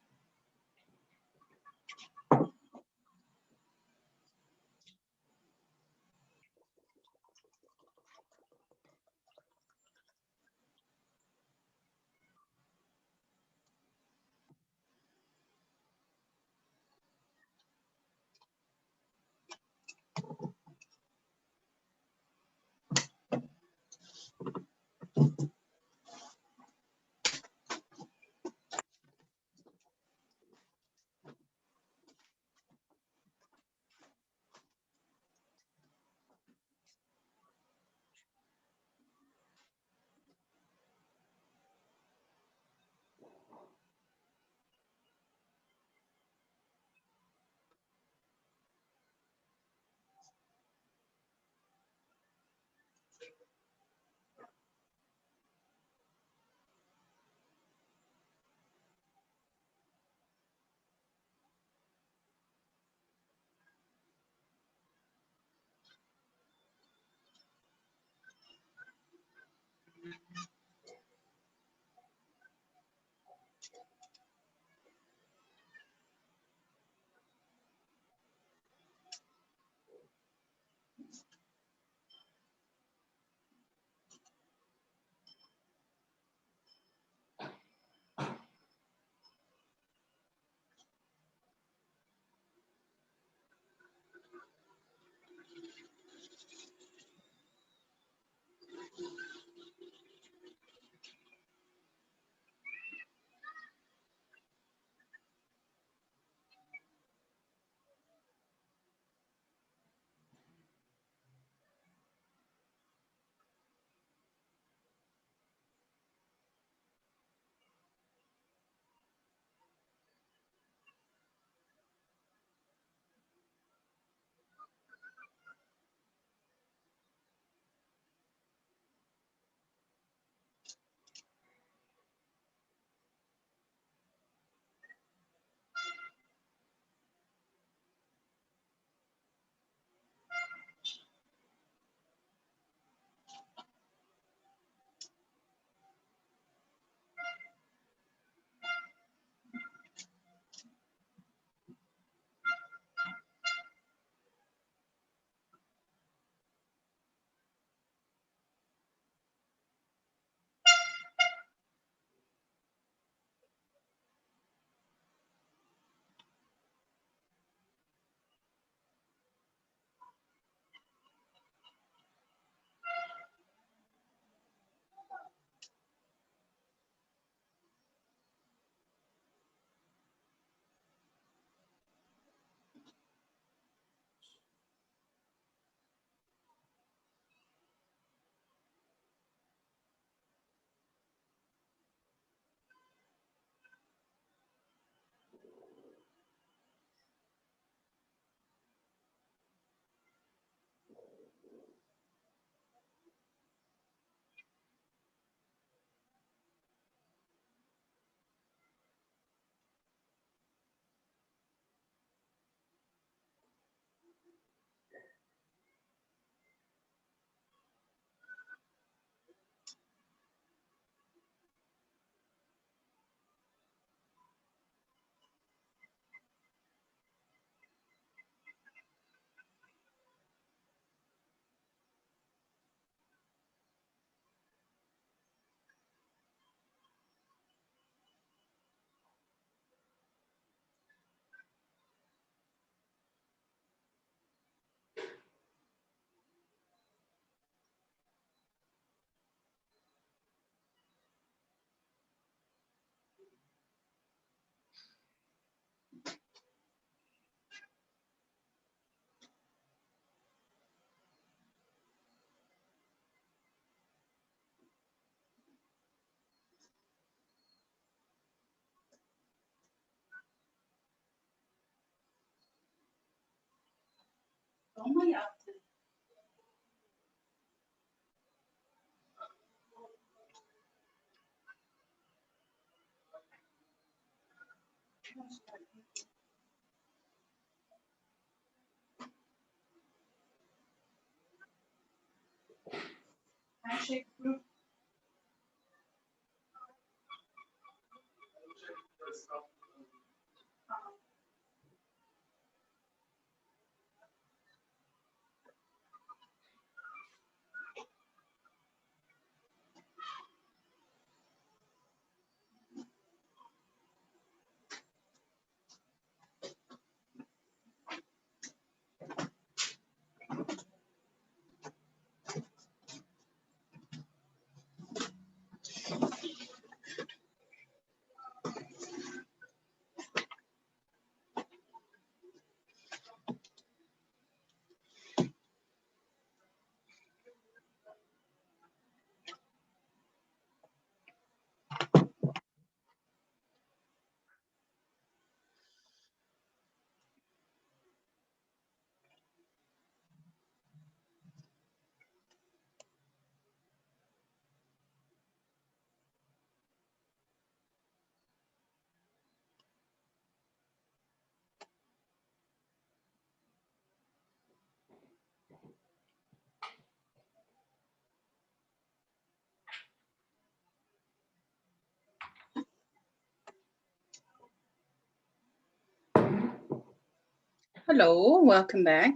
Hello, welcome back.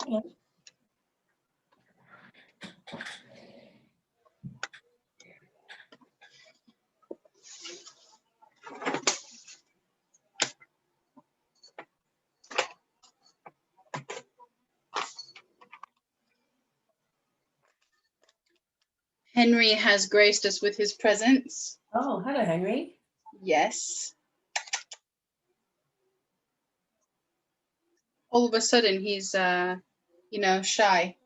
Yeah. Henry has graced us with his presence. Oh, hello, Henry. Yes. All of a sudden, he's, you know, shy.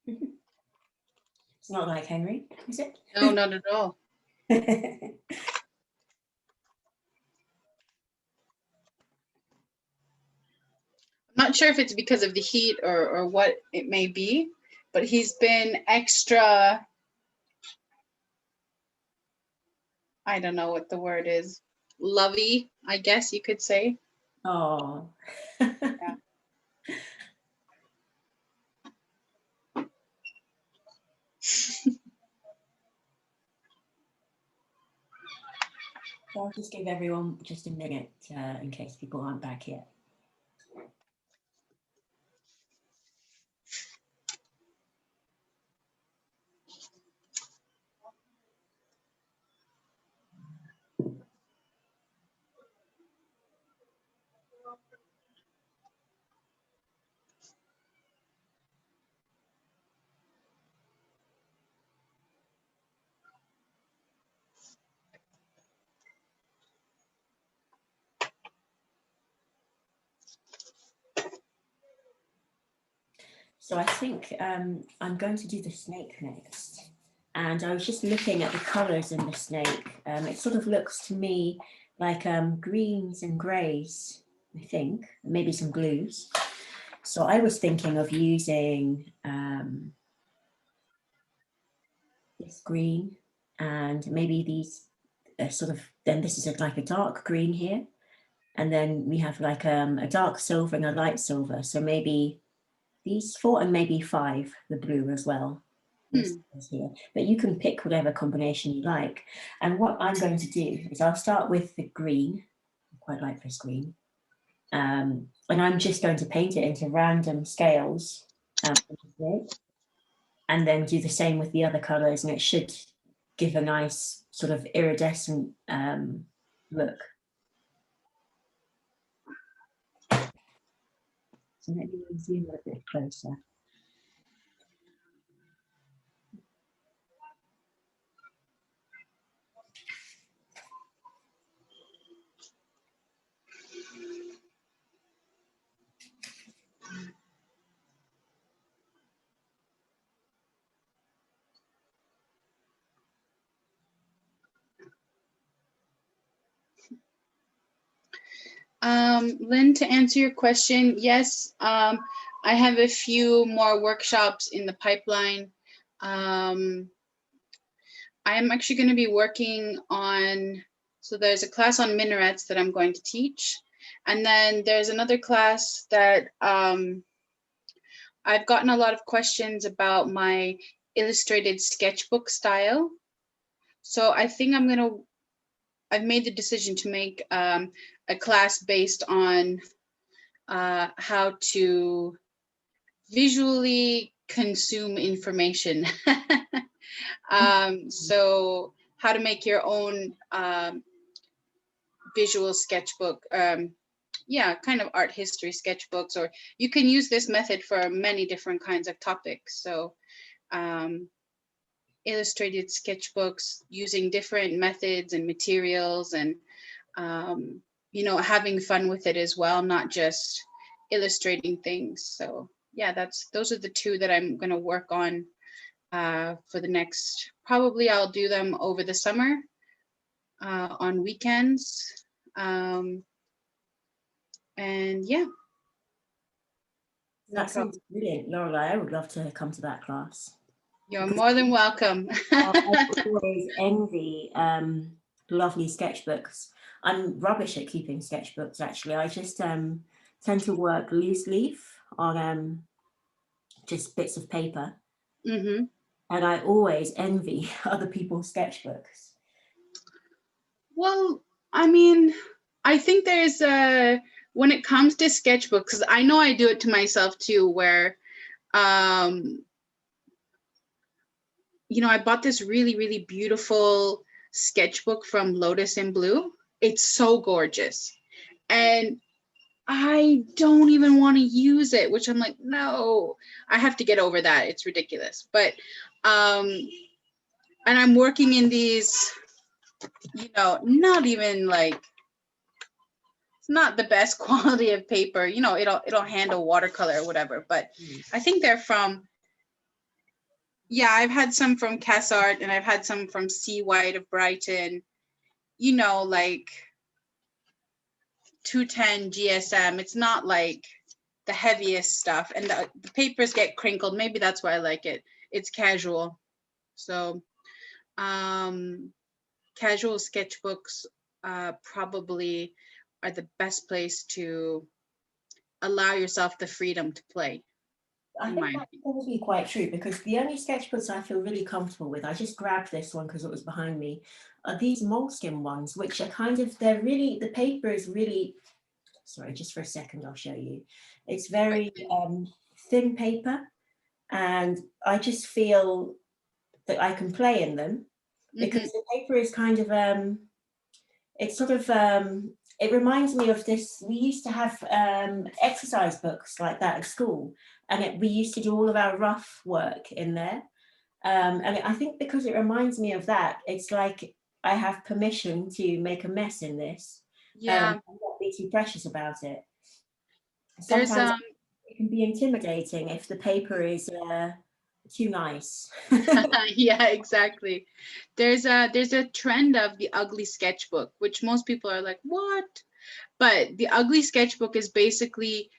It's not like Henry, is it? No, not at all. I'm not sure if it's because of the heat or what it may be, but he's been extra, I don't know what the word is, lovey, I guess you could say. Oh. Yeah. So I'll just give everyone just a minute in case people aren't back yet. So I think I'm going to do the snake next. And I was just looking at the colours in the snake. It sort of looks to me like greens and greys, I think, maybe some blues. So I was thinking of using this green and maybe these sort of, then this is like a dark green here. And then we have like a dark silver and a light silver. So maybe these 4 and maybe 5, the blue as well. Here. But you can pick whatever combination you like. And what I'm going to do is I'll start with the green. I quite like this green. And I'm just going to paint it into random scales. And then do the same with the other colours, and it should give a nice sort of iridescent look. So maybe we'll zoom a bit closer. Lynn, to answer your question, yes, I have a few more workshops in the pipeline. I'm actually going to be working on, so there's a class on minarets that I'm going to teach. And then there's another class that I've gotten a lot of questions about my illustrated sketchbook style. So I think I've made the decision to make a class based on how to visually consume information. So how to make your own visual sketchbook. Yeah, kind of art history sketchbooks, or you can use this method for many different kinds of topics. So illustrated sketchbooks using different methods and materials, and you know, having fun with it as well, not just illustrating things. So yeah, those are the two that I'm going to work on for the next, probably I'll do them over the summer on weekends. And yeah. That sounds brilliant, Laurelie. I would love to come to that class. You're more than welcome. I always envy lovely sketchbooks. I'm rubbish at keeping sketchbooks, actually. I just tend to work loose leaf on just bits of paper. Mm-hmm. And I always envy other people's sketchbooks. Well, I mean, I think there's when it comes to sketchbooks, because I know I do it to myself too, where you know, I bought this really, really beautiful sketchbook from Lotus in Blue. It's so gorgeous. And I don't even want to use it, which I'm like, no, I have to get over that. It's ridiculous. But, and I'm working in these, you know, not even like, it's not the best quality of paper, you know, it'll handle watercolor or whatever, but I think they're from, yeah, I've had some from Cass Art, and I've had some from Sea White of Brighton, you know, like 210 GSM. It's not like the heaviest stuff, and the papers get crinkled. Maybe that's why I like it. It's casual. So casual sketchbooks probably are the best place to allow yourself the freedom to play. I think that's probably quite true, because the only sketchbooks I feel really comfortable with, I just grabbed this one because it was behind me, are these moleskin ones, which are kind of, they're really, the paper is really, sorry, just for a second, I'll show you. It's very thin paper, and I just feel that I can play in them, because the paper is kind of, it's sort of, it reminds me of this, we used to have exercise books like that at school, and we used to do all of our rough work in there. And I think because it reminds me of that, it's like I have permission to make a mess in this. Yeah. And not be too precious about it. There's Sometimes it can be intimidating if the paper is too nice. Yeah, exactly. There's a trend of the ugly sketchbook, which most people are like, what? But the ugly sketchbook is basically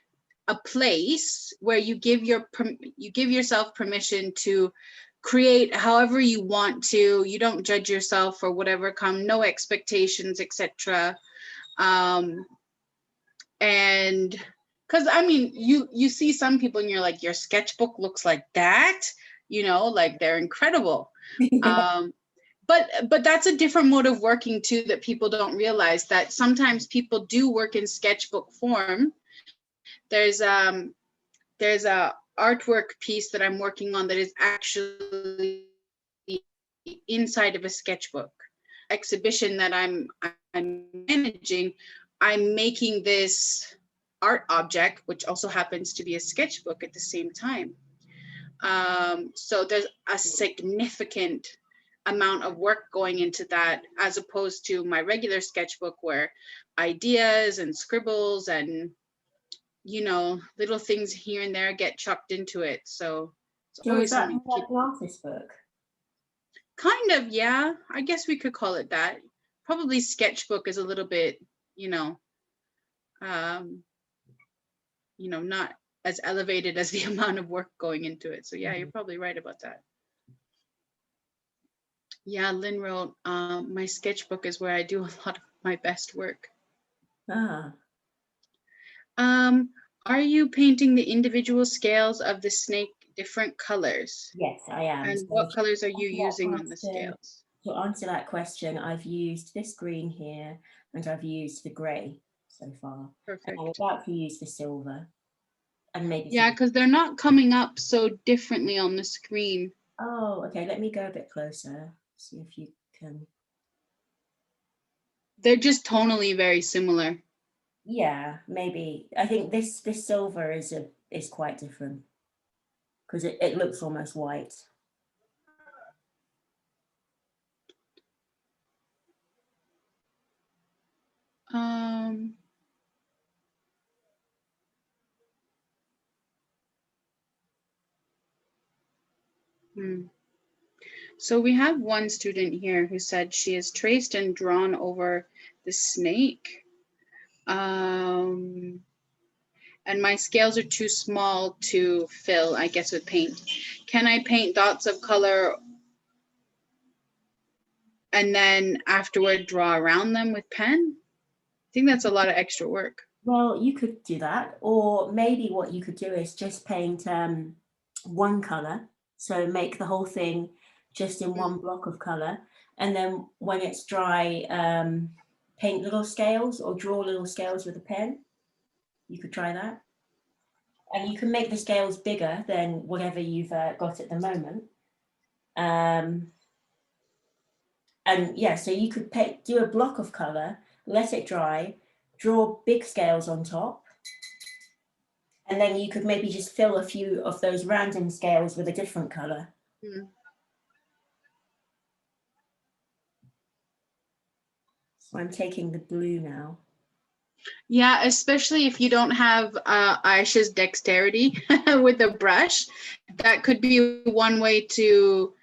a place where you give yourself permission to create however you want to. You don't judge yourself for whatever comes, no expectations, etc. And because I mean, you see some people and you're like, your sketchbook looks like that, you know, like they're incredible. But that's a different mode of working too, that people don't realize, that sometimes people do work in sketchbook form. There's a artwork piece that I'm working on that is actually inside of a sketchbook exhibition that I'm managing. I'm making this art object, which also happens to be a sketchbook at the same time. So there's a significant amount of work going into that, as opposed to my regular sketchbook where ideas and scribbles and, you know, little things here and there get chucked into it. So it's always something. Like an artist book? Kind of, yeah. I guess we could call it that. Probably sketchbook is a little bit, you know, not as elevated as the amount of work going into it. So yeah, you're probably right about that. Yeah, Lynn wrote, my sketchbook is where I do a lot of my best work. Ah, Are you painting the individual scales of the snake different colors? yes, I am. And So what colors are to you answer that using on the question- scales? To answer that question, I've used this green here and I've used the grey so far. And I'm Perfect. about to use the silver and maybe Yeah, some. because they're not coming up so differently on the screen. Oh, okay, let me go a bit closer, see if you can. They're just tonally very similar. Yeah, maybe. I think this silver is quite different because it looks almost white. Um, So we have one student here who said she has traced and drawn over the snake. And my scales are too small to fill, I guess, with paint. Can I paint dots of color and then afterward draw around them with pen? I think that's a lot of extra work. Well, you could do that, or maybe what you could do is just paint one color. So make the whole thing just in one block of color. And then when it's dry, paint little scales or draw little scales with a pen. You could try that. And you can make the scales bigger than whatever you've got at the moment. And yeah, so you could do a block of color, let it dry, draw big scales on top. And then you could maybe just fill a few of those random scales with a different color. So I'm taking the blue now. Yeah, especially if you don't have Ayesha's dexterity with a brush, that could be one way to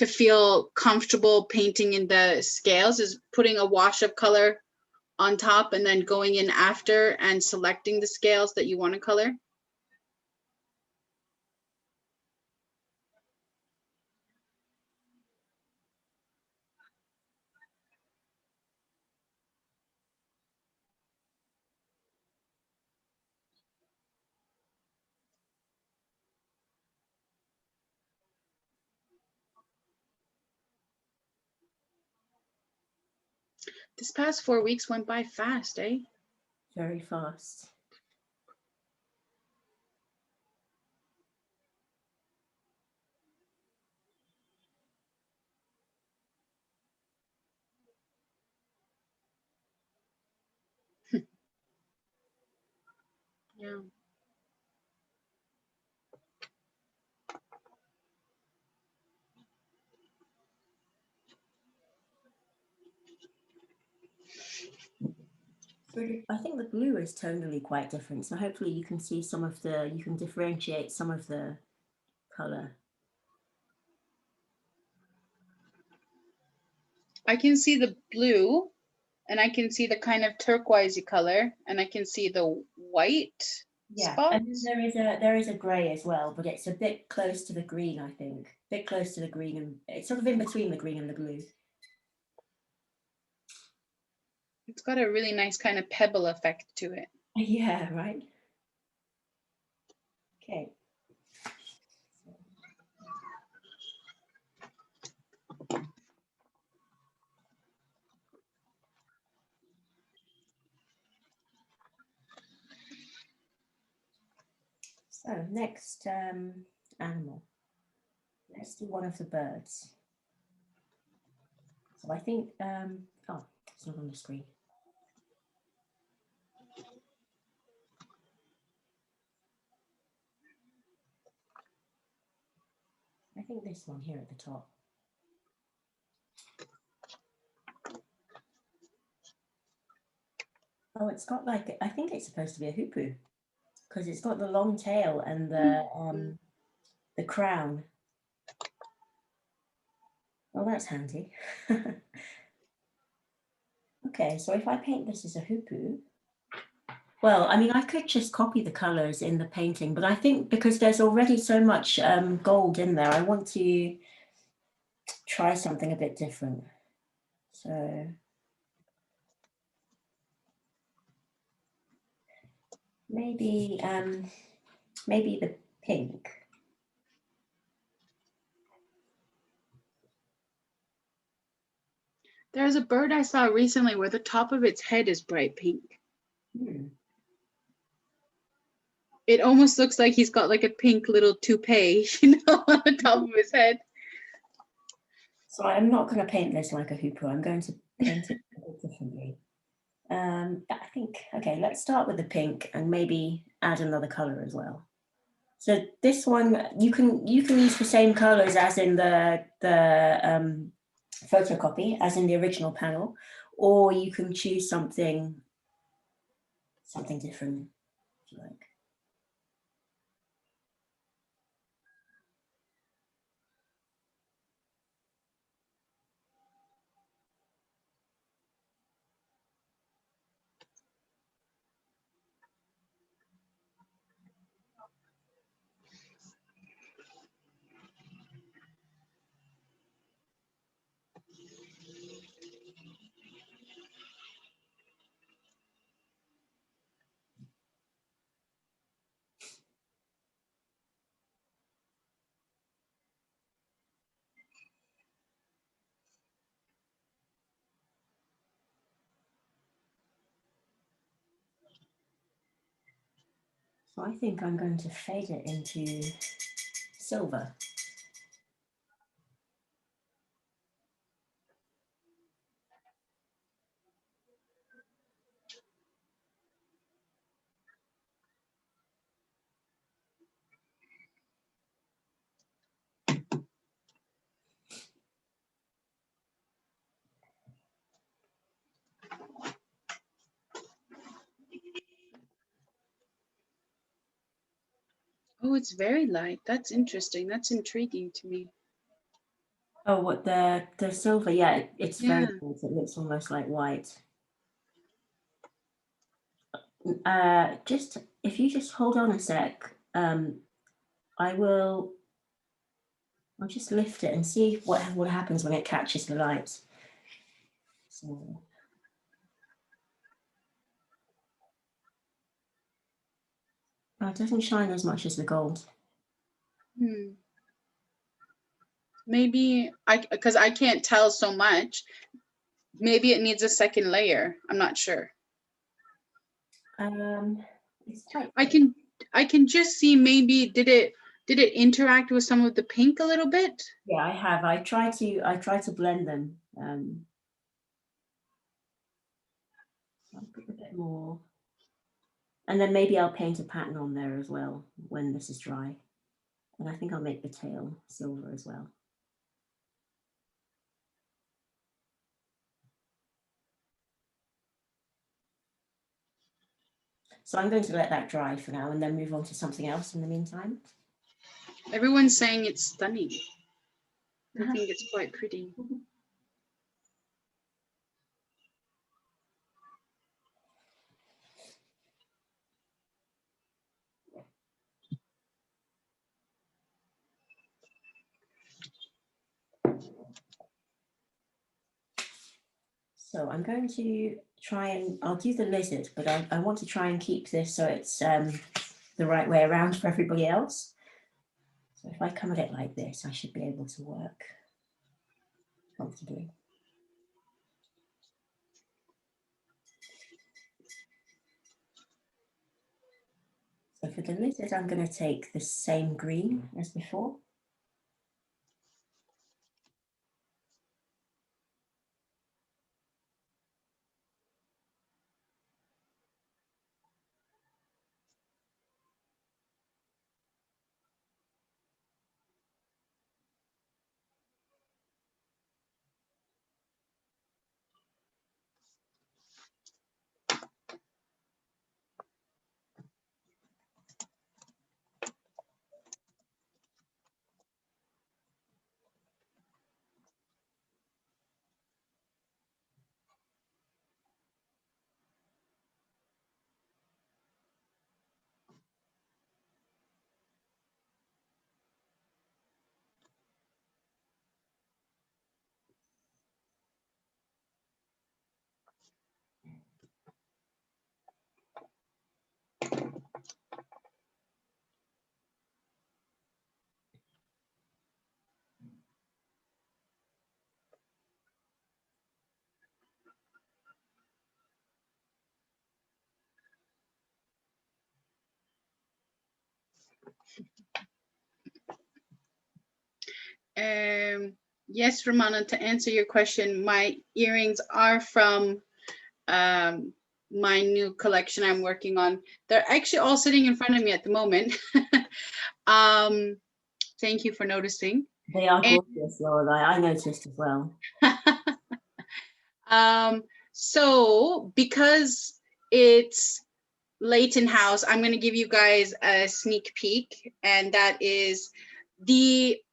feel comfortable painting in the scales, is putting a wash of color on top and then going in after and selecting the scales that you want to color. This past 4 weeks went by fast, eh? Very fast. Yeah. So I think the blue is tonally quite different. So hopefully you can see you can differentiate some of the color. I can see the blue and I can see the kind of turquoisey color and I can see the white spots. And there is a gray as well, but it's a bit close to the green, I think. A bit close to the green, and it's sort of in between the green and the blue. It's got a really nice kind of pebble effect to it. Yeah, right. Okay. So next animal. Let's do one of the birds. So I think, oh, it's not on the screen. I think this one here at the top. Oh, it's got like, I think it's supposed to be a hoopoe because it's got the long tail and the crown. Well, that's handy. Okay, so if I paint this as a hoopoe, well, I mean, I could just copy the colors in the painting, but I think because there's already so much gold in there, I want to try something a bit different. So maybe maybe the pink. There's a bird I saw recently where the top of its head is bright pink. It almost looks like he's got like a pink little toupee, you know, on the top of his head. So I'm not going to paint this like a hoopoe. I'm going to paint it a bit differently. I think, okay, let's start with the pink and maybe add another color as well. So this one, you can use the same colors as in the photocopy, as in the original panel, or you can choose something different if you like. So I think I'm going to fade it into silver. Oh, it's very light. That's interesting. That's intriguing to me. Oh, what the silver? Yeah, it's very Yeah. light. It looks almost like white. Just if you just hold on a sec, I'll just lift it and see what happens when it catches the light. So. Oh, it doesn't shine as much as the gold. Maybe because I can't tell so much. Maybe it needs a second layer. I'm not sure. It's quite. I can just see maybe did it interact with some of the pink a little bit? Yeah, I have. I try to blend them. So I'll put a bit more. And then maybe I'll paint a pattern on there as well when this is dry. And I think I'll make the tail silver as well. So I'm going to let that dry for now and then move on to something else in the meantime. Everyone's saying it's stunning. I think it's quite pretty. So I'm going to try and I'll do the lizard, but I want to try and keep this so it's the right way around for everybody else. So if I come at it like this, I should be able to work comfortably. So for the lizard, I'm going to take the same green as before. Yes, Romana, to answer your question, my earrings are from my new collection I'm working on. They're actually all sitting in front of me at the moment. Thank you for noticing. They are gorgeous, Laurelie. I noticed as well. So because it's Leighton House, I'm going to give you guys a sneak peek, and that is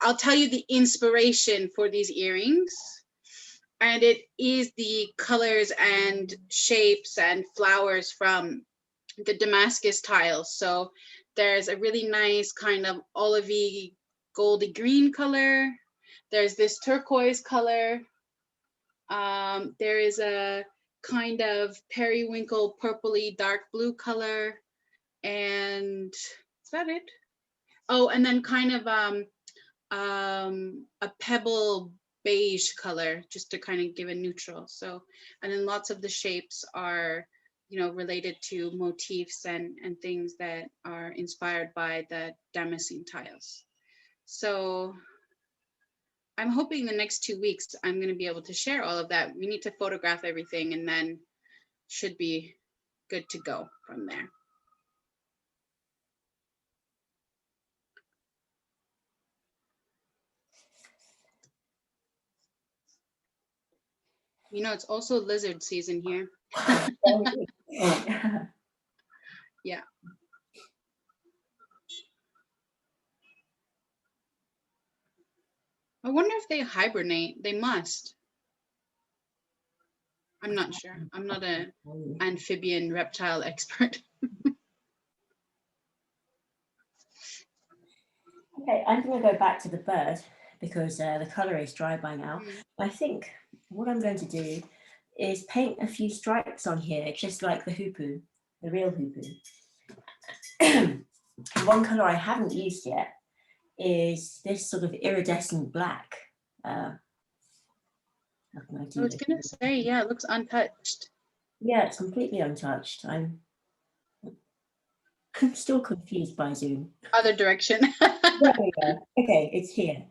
I'll tell you the inspiration for these earrings, and it is the colors and shapes and flowers from the Damascus tiles. So there's a really nice kind of olivey goldy green color. There's this turquoise color. There is a kind of periwinkle purpley dark blue color. And is that it? Oh, and then kind of a pebble beige color, just to kind of give a neutral. So, and then lots of the shapes are, you know, related to motifs and things that are inspired by the Damascene tiles. So I'm hoping the next 2 weeks I'm going to be able to share all of that. We need to photograph everything, and then should be good to go from there. You know, it's also lizard season here. Yeah. I wonder if they hibernate. They must. I'm not sure. I'm not an amphibian reptile expert. Okay, I'm going to go back to the bird because the colour is dry by now. I think what I'm going to do is paint a few stripes on here, just like the hoopoo, the real hoopoo. One colour I haven't used yet is this sort of iridescent black. I was going to say, yeah, it looks untouched. Yeah, it's completely untouched. I'm still confused by Zoom. Other direction. There we go. Okay, it's here.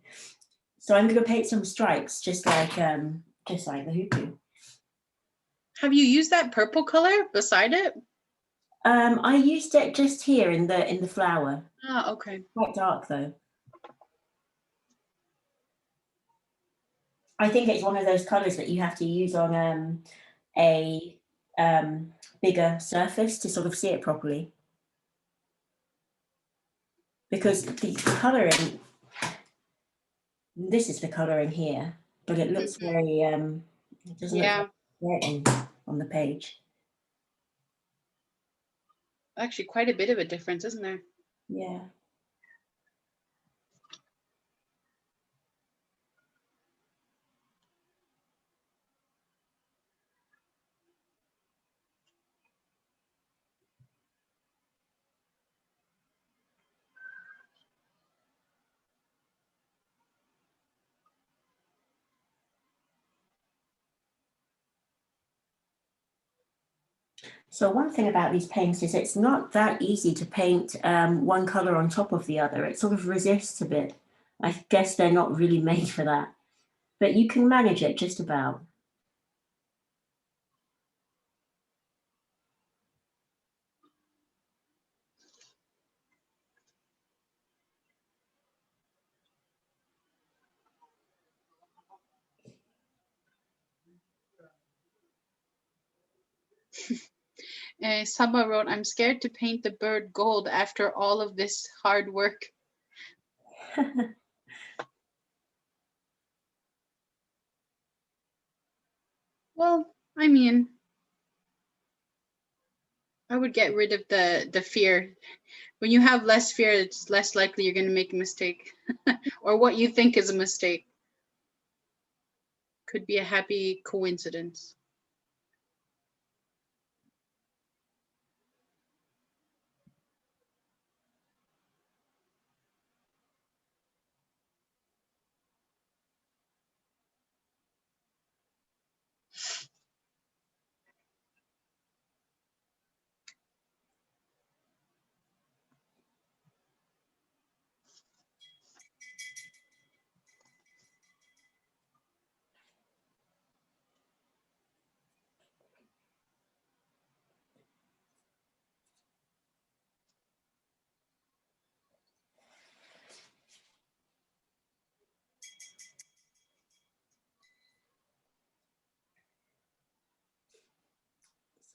So I'm going to paint some stripes, just like the hoopoo. Have you used that purple color beside it? I used it just here in the flower. Oh, okay. Quite dark though. I think it's one of those colors that you have to use on a bigger surface to sort of see it properly. Because the colouring, this is the colouring here, but it looks very, it doesn't look like on the page. Actually, quite a bit of a difference, isn't there? Yeah. So one thing about these paints is it's not that easy to paint one colour on top of the other. It sort of resists a bit. I guess they're not really made for that, but you can manage it just about. Saba wrote, I'm scared to paint the bird gold after all of this hard work. Well, I mean, I would get rid of the fear. When you have less fear, it's less likely you're going to make a mistake or what you think is a mistake. Could be a happy coincidence.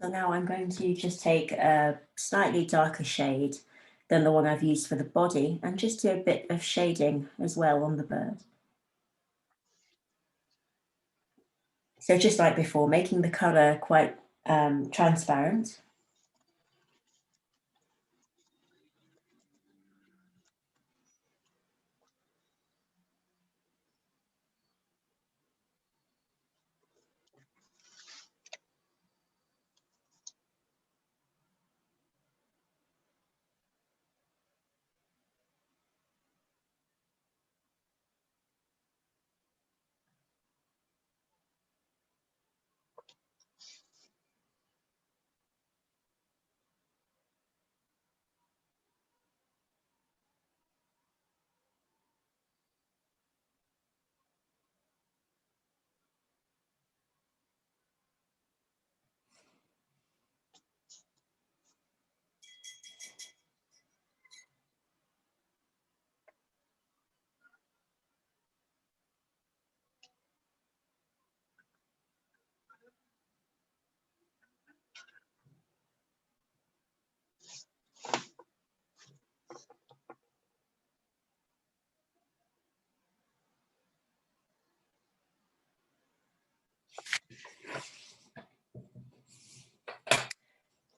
So now I'm going to just take a slightly darker shade than the one I've used for the body and just do a bit of shading as well on the bird. So just like before, making the colour quite transparent.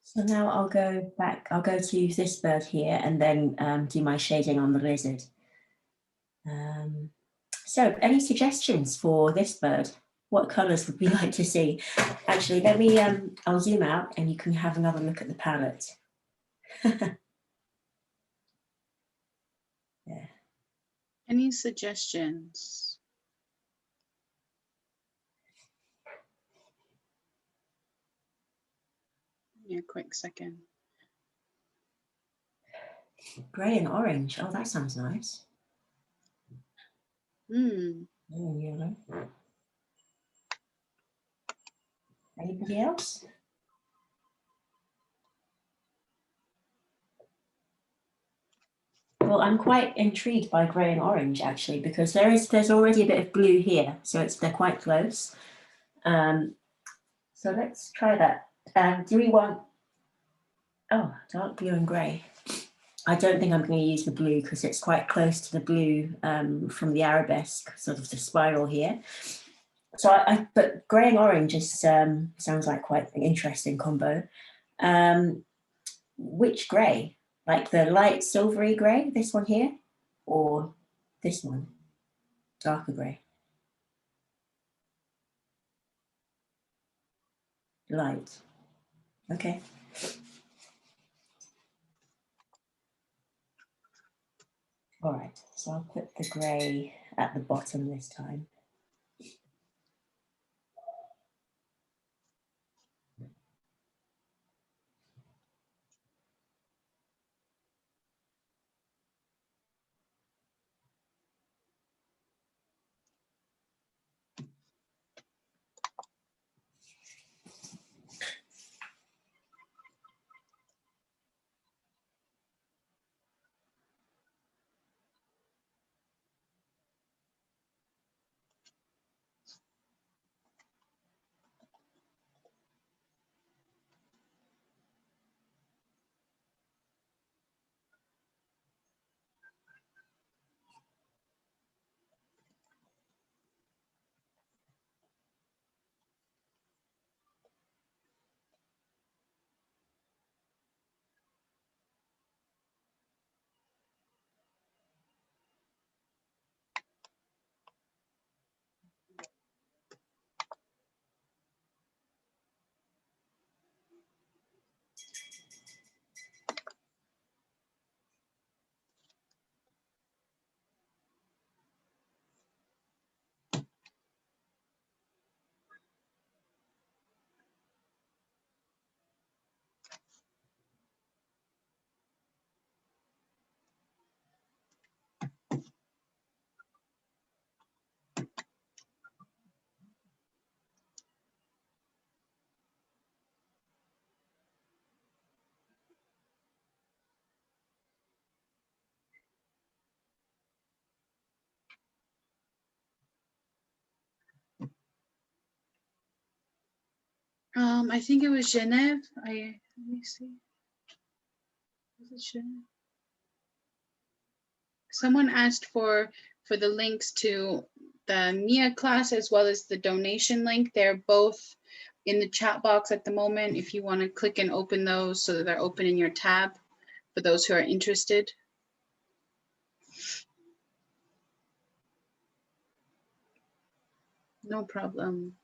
So now I'll go back, I'll go to this bird here and then do my shading on the lizard. So any suggestions for this bird? What colours would we like to see? Actually, let me, I'll zoom out and you can have another look at the palette. Yeah. Any suggestions? Give me a quick second. Grey and orange. Oh, that sounds nice. Hmm. Oh, yellow. Anybody else? Well, I'm quite intrigued by grey and orange actually, because there's already a bit of blue here, so they're quite close. So let's try that. Do we want, oh, dark blue and grey? I don't think I'm going to use the blue because it's quite close to the blue from the arabesque, sort of the spiral here. So but grey and orange is sounds like quite an interesting combo. Which grey? Like the light silvery grey, this one here, or this one, darker grey? Light. Okay. All right, so I'll put the grey at the bottom this time. I think it was Genève. Let me see. Was it Genève? Someone asked for the links to the Mia class as well as the donation link. They're both in the chat box at the moment. If you want to click and open those so that they're open in your tab for those who are interested. No problem.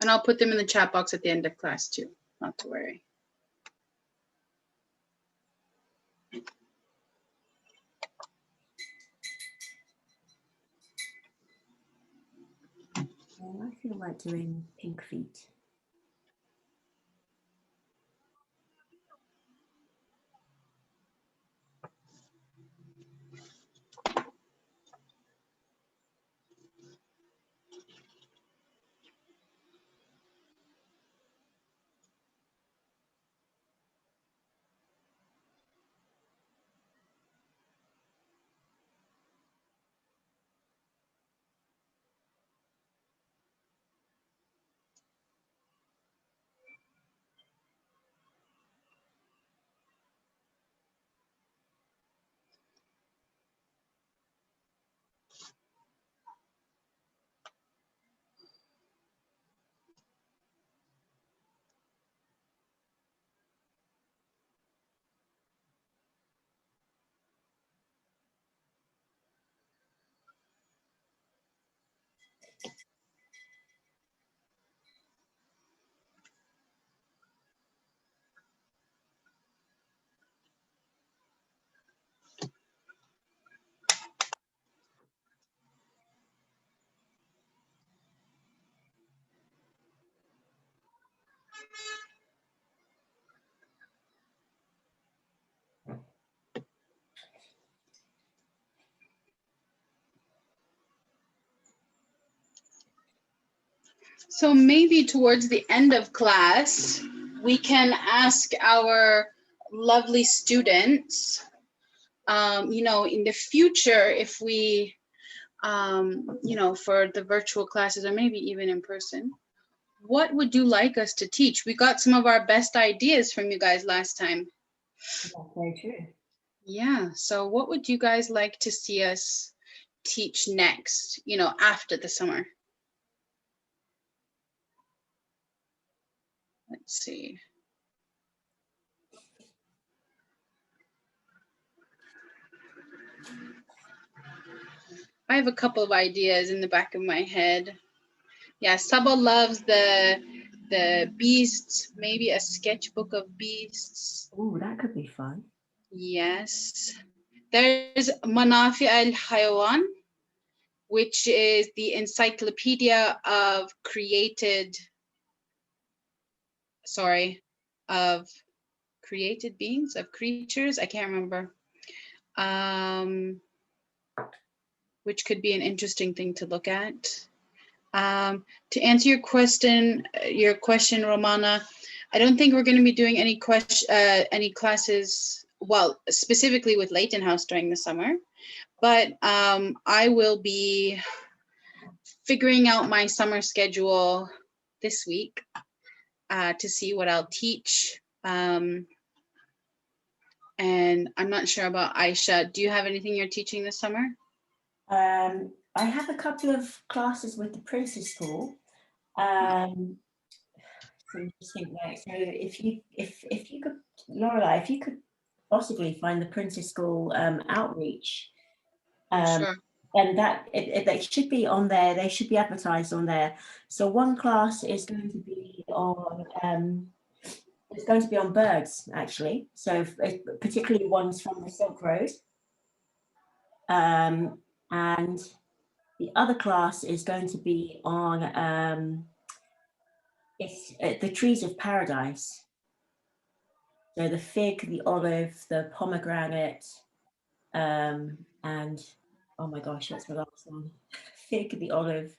And I'll put them in the chat box at the end of class too, not to worry. Well, I feel like doing pink feet. So maybe towards the end of class, we can ask our lovely students, you know, in the future, if we, you know, for the virtual classes or maybe even in person, what would you like us to teach? We got some of our best ideas from you guys last time. That's very true. Yeah, so what would you guys like to see us teach next, you know, after the summer? Let's see. I have a couple of ideas in the back of my head. Yeah, Saba loves the beasts, maybe a sketchbook of beasts. Oh, that could be fun. Yes. There's Manafi al-Hayawan, which is the encyclopedia of created beings, of creatures. I can't remember. Which could be an interesting thing to look at. To answer your question, Romana, I don't think we're going to be doing any classes, well, specifically with Leighton House during the summer, but I will be figuring out my summer schedule this week to see what I'll teach. And I'm not sure about Ayesha. Do you have anything you're teaching this summer? I have a couple of classes with the Princess School. So just think, right, so if you could, Laurelie, if you could possibly find the Princess School outreach, Sure. and that it should be on there. They should be advertised on there. So one class is going to be on birds, actually. So particularly ones from the Silk Road. And the other class is going to be on the trees of paradise. So the fig, the olive, the pomegranate, and oh my gosh, what's the last one? Fig, the olive,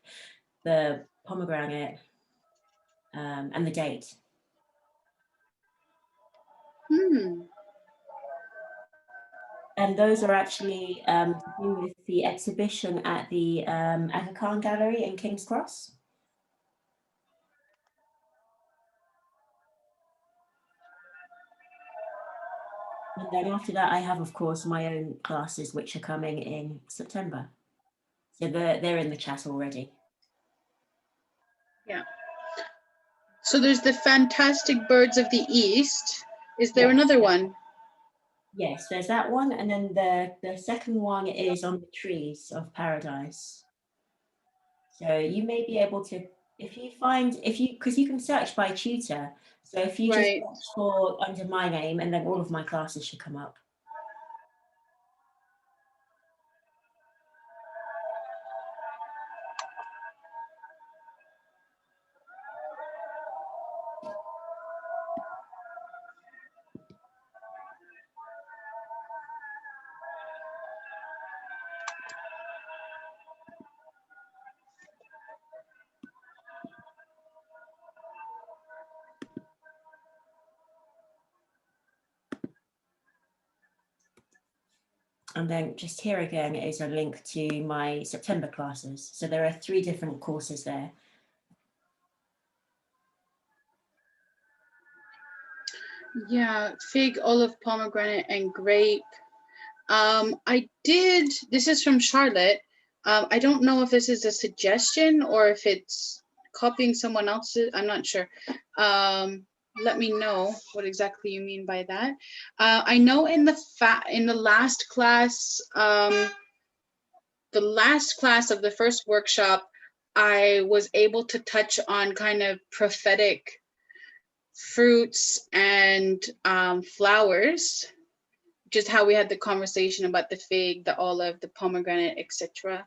the pomegranate, and the date. Hmm. And those are actually to do with the exhibition at the Aga Khan Gallery in King's Cross. And then after that, I have, of course, my own classes, which are coming in September. So they're in the chat already. Yeah. So there's the Fantastic Birds of the East. Is there Yes. another one? Yes, there's that one. And then the second one is on the trees of paradise. So you may be able to, because you can search by tutor. So if you just Right. search for under my name, and then all of my classes should come up. And then just here again is a link to my September classes. So there are 3 different courses there. Yeah, fig, olive, pomegranate, and grape. This is from Charlotte. I don't know if this is a suggestion or if it's copying someone else's, I'm not sure. Let me know what exactly you mean by that. I know in the last class, of the first workshop, I was able to touch on kind of prophetic fruits and flowers, just how we had the conversation about the fig, the olive, the pomegranate, etc.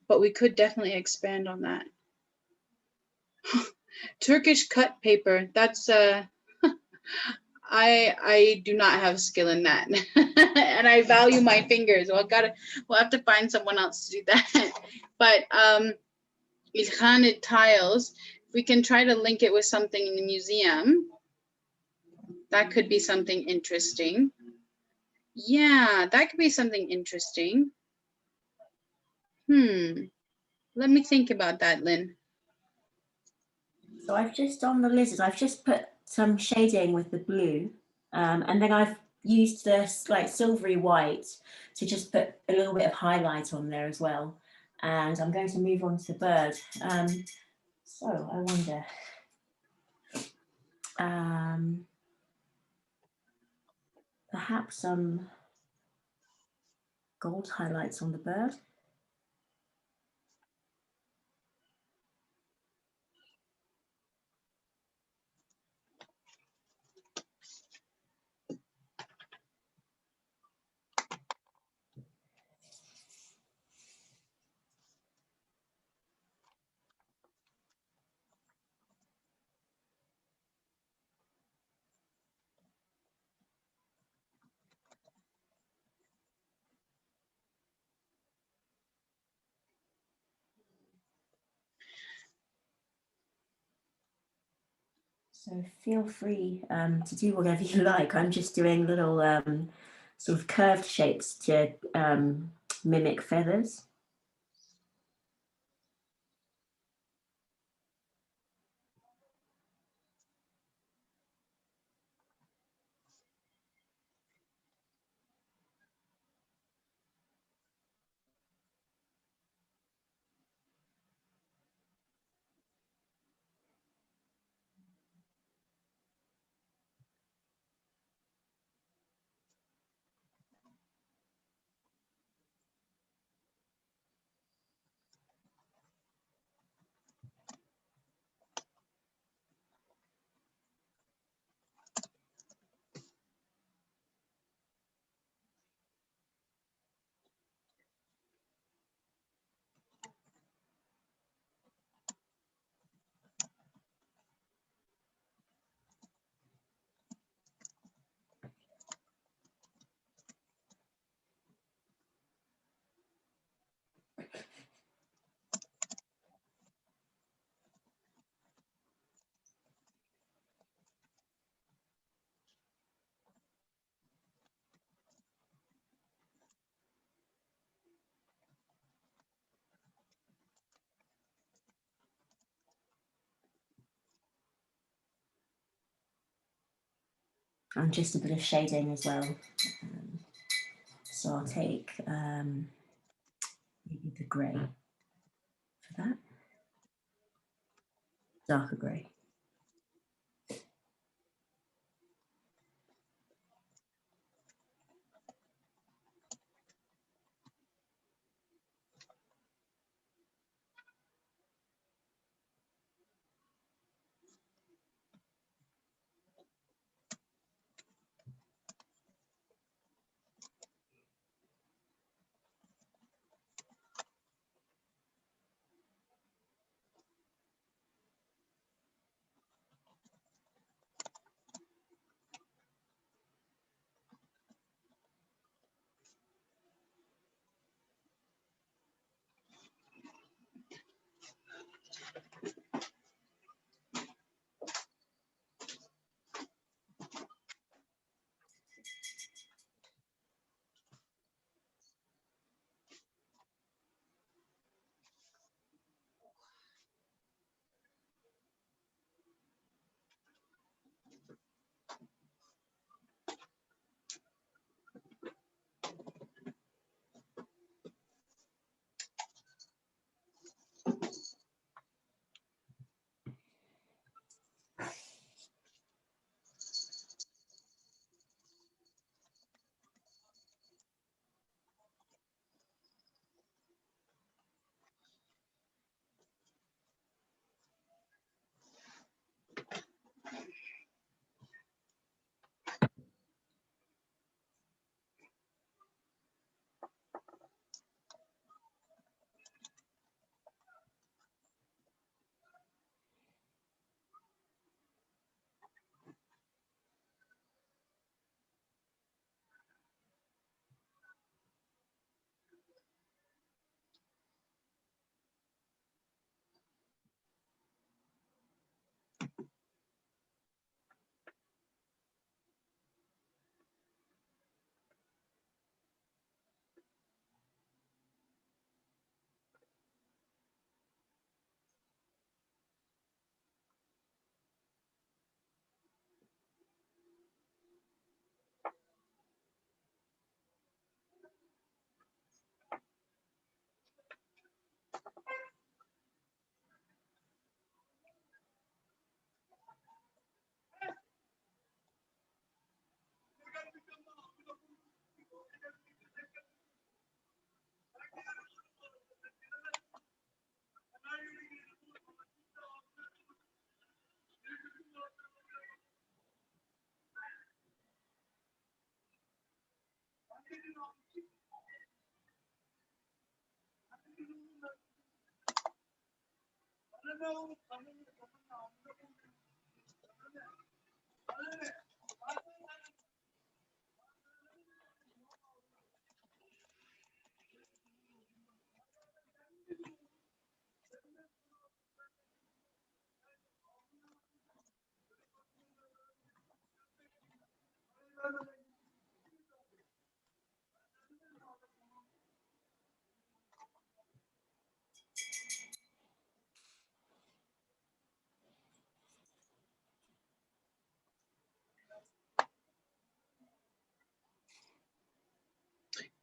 But we could definitely expand on that. Turkish cut paper. That's I do not have skill in that, and I value my fingers. We'll have to find someone else to do that. But ilkhanid tiles, if we can try to link it with something in the museum, that could be something interesting. Yeah, that could be something interesting. Let me think about that, Lynn. So I've just, on the lizards, I've just put some shading with the blue, and then I've used this like silvery white to just put a little bit of highlight on there as well. And I'm going to move on to the bird. So I wonder, perhaps some gold highlights on the bird. So feel free to do whatever you like. I'm just doing little sort of curved shapes to mimic feathers. and just a bit of shading as well. So I'll take maybe the grey for that, darker grey.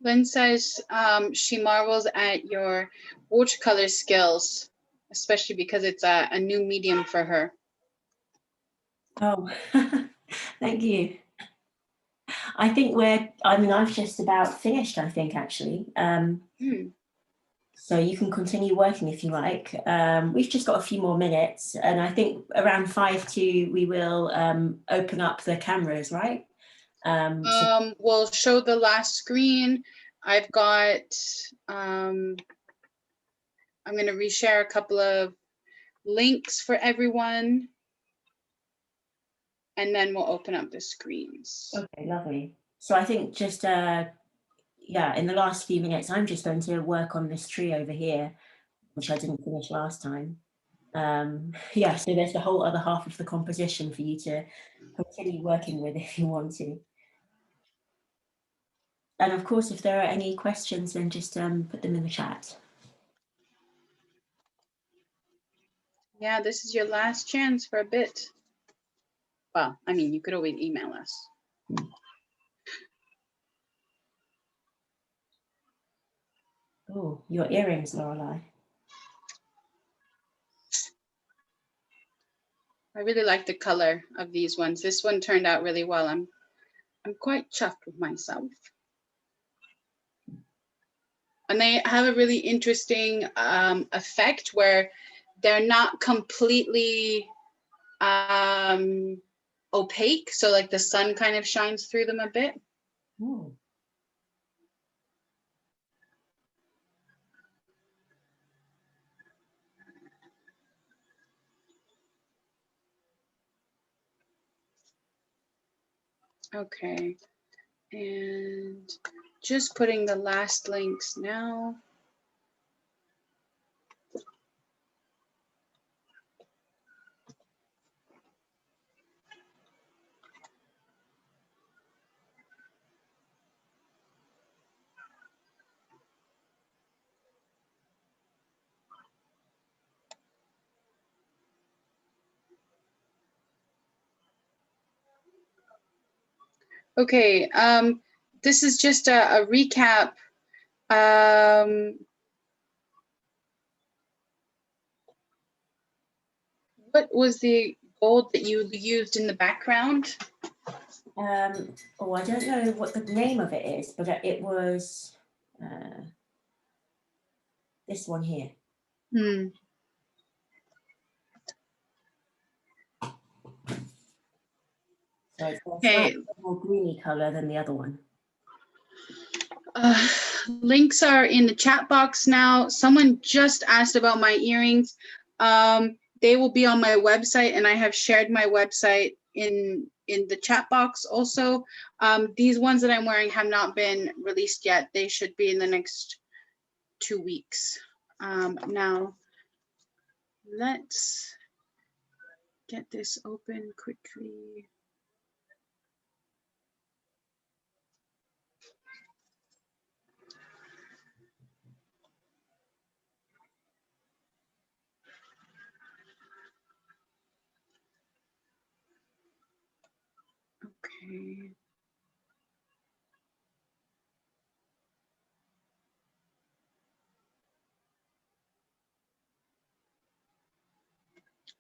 Lynn says she marvels at your watercolor skills, especially because it's a new medium for her. Oh, thank you. I think I've just about finished, I think, actually. So you can continue working if you like. We've just got a few more minutes, and I think around 5 to we will open up the cameras, right? We'll show the last screen. I've got, I'm going to reshare a couple of links for everyone, and then we'll open up the screens. Okay, lovely. So I think just, yeah, in the last few minutes, I'm just going to work on this tree over here, which I didn't finish last time. Yeah, so there's the whole other half of the composition for you to continue working with if you want to. And of course, if there are any questions, then just put them in the chat. Yeah, this is your last chance for a bit. Well, I mean, you could always email us. Oh, your earrings, Laurelie. I really like the color of these ones. This one turned out really well. I'm quite chuffed with myself. And they have a really interesting effect where they're not completely opaque. So like the sun kind of shines through them a bit. Oh. Okay, and just putting the last links now. Okay, this is just a recap. What was the gold that you used in the background? Oh, I don't know what the name of it is, but it was this one here. Hmm. So it's a Okay. slightly more greeny color than the other one. Links are in the chat box now. Someone just asked about my earrings. They will be on my website, and I have shared my website in the chat box also. These ones that I'm wearing have not been released yet. They should be in the next 2 weeks. Now, let's get this open quickly. Okay.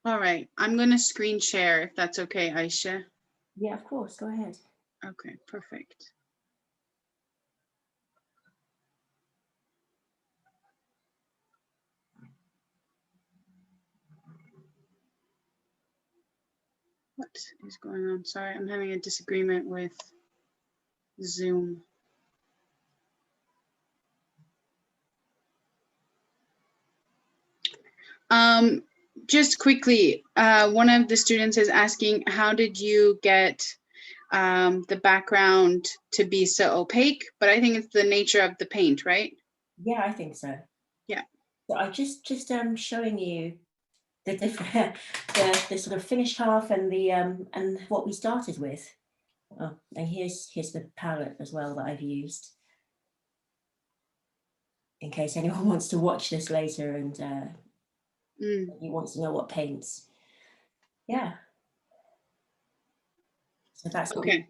All right, I'm going to screen share if that's okay, Ayesha. Yeah, of course, go ahead. Okay, perfect. What is going on? Sorry, I'm having a disagreement with Zoom. Just quickly, one of the students is asking, how did you get the background to be so opaque? But I think it's the nature of the paint, right? Yeah, I think so. Yeah. So I just showing you the different the sort of finished half and the and what we started with. Oh, and here's the palette as well that I've used, in case anyone wants to watch this later and he wants to know what paints. Yeah. So that's okay.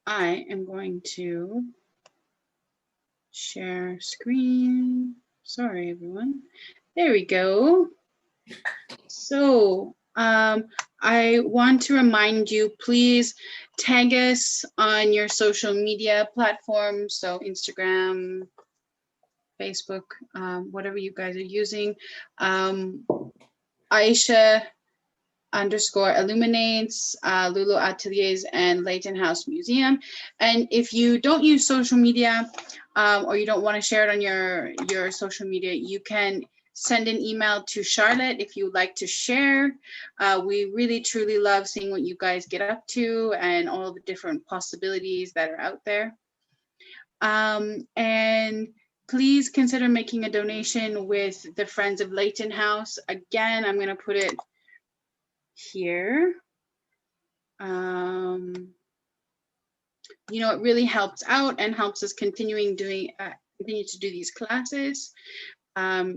I am going to share screen. Sorry, everyone. There we go. So I want to remind you, please tag us on your social media platforms. So Instagram, Facebook, whatever you guys are using. Ayesha _illuminates, Lulu Ateliers, and Leighton House Museum. And if you don't use social media or you don't want to share it on your social media, you can send an email to Charlotte if you would like to share. We really, truly love seeing what you guys get up to and all the different possibilities that are out there. And please consider making a donation with the Friends of Leighton House. Again, I'm going to put it here. You know, it really helps out and helps us continue to do these classes.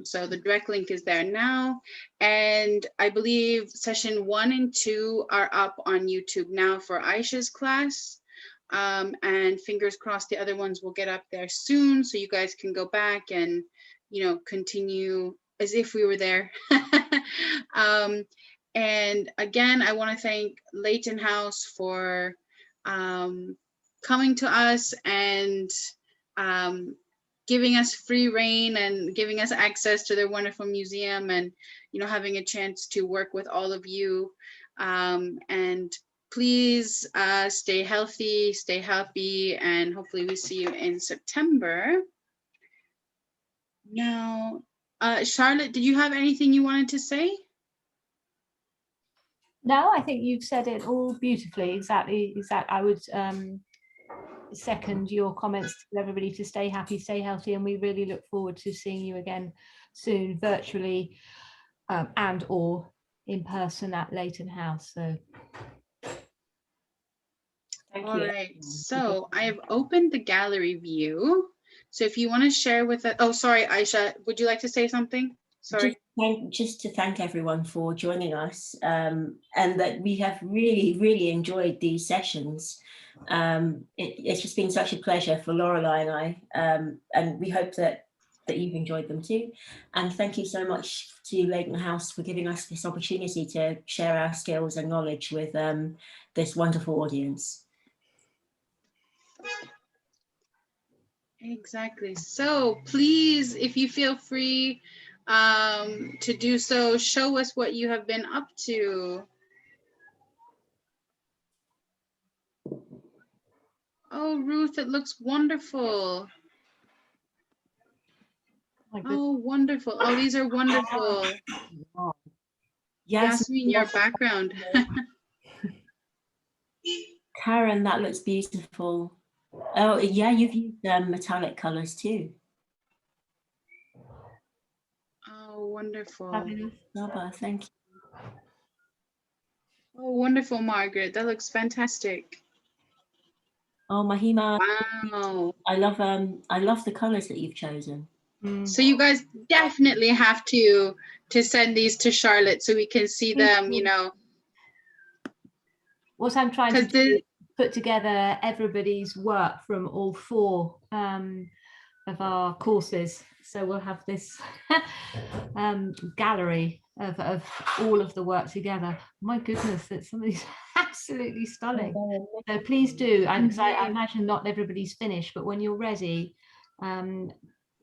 So the direct link is there now. And I believe session 1 and 2 are up on YouTube now for Ayesha's class. And fingers crossed the other ones will get up there soon, so you guys can go back and, you know, continue as if we were there. And again, I want to thank Leighton House for coming to us and giving us free reign and giving us access to their wonderful museum, and, you know, having a chance to work with all of you. And please stay healthy, stay happy, and hopefully we see you in September. Now, Charlotte, did you have anything you wanted to say? No, I think you've said it all beautifully. Exactly. I would second your comments to everybody to stay happy, stay healthy, and we really look forward to seeing you again soon, virtually and or in person at Leighton House. So. Thank All you. right, so I have opened the gallery view. So if you want to share with us, oh, sorry, Ayesha, would you like to say something? Sorry. Just to thank everyone for joining us, and that we have really enjoyed these sessions. It's just been such a pleasure for Laurelie and I, and we hope that you've enjoyed them too. And thank you so much to Leighton House for giving us this opportunity to share our skills and knowledge with this wonderful audience. Exactly. So please, if you feel free to do so, show us what you have been up to. Oh, Ruth, it looks wonderful. Oh, wonderful. Oh, these are wonderful. Yes, Yasmin, your background. Karen, that looks beautiful. Oh, yeah, you've used metallic colors too. Oh, wonderful. Naba, thank you. Oh, wonderful, Margaret. That looks fantastic. Oh, Mahima. Wow. I love the colors that you've chosen. So you guys definitely have to send these to Charlotte so we can see them, you know. What I'm trying to do is put together everybody's work from all 4 of our courses. So we'll have this gallery of all of the work together. My goodness, somebody's absolutely stunning. So please do, because I imagine not everybody's finished, but when you're ready,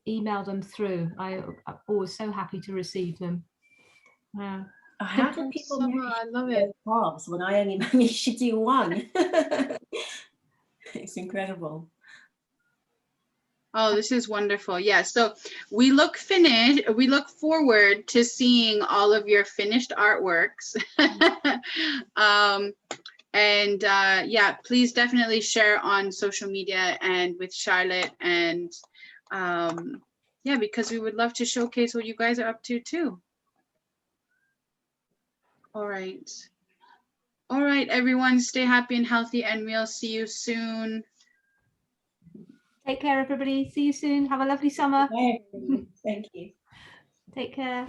email them through. I'm always so happy to receive them. How do people I love it. Halves when I only managed to do one? It's incredible. Oh, this is wonderful. Yeah, so we look forward to seeing all of your finished artworks. And yeah, please definitely share on social media and with Charlotte, and yeah, because we would love to showcase what you guys are up to too. All right. All right, everyone, stay happy and healthy, and we'll see you soon. Take care, everybody. See you soon. Have a lovely summer. Thank you. Take care.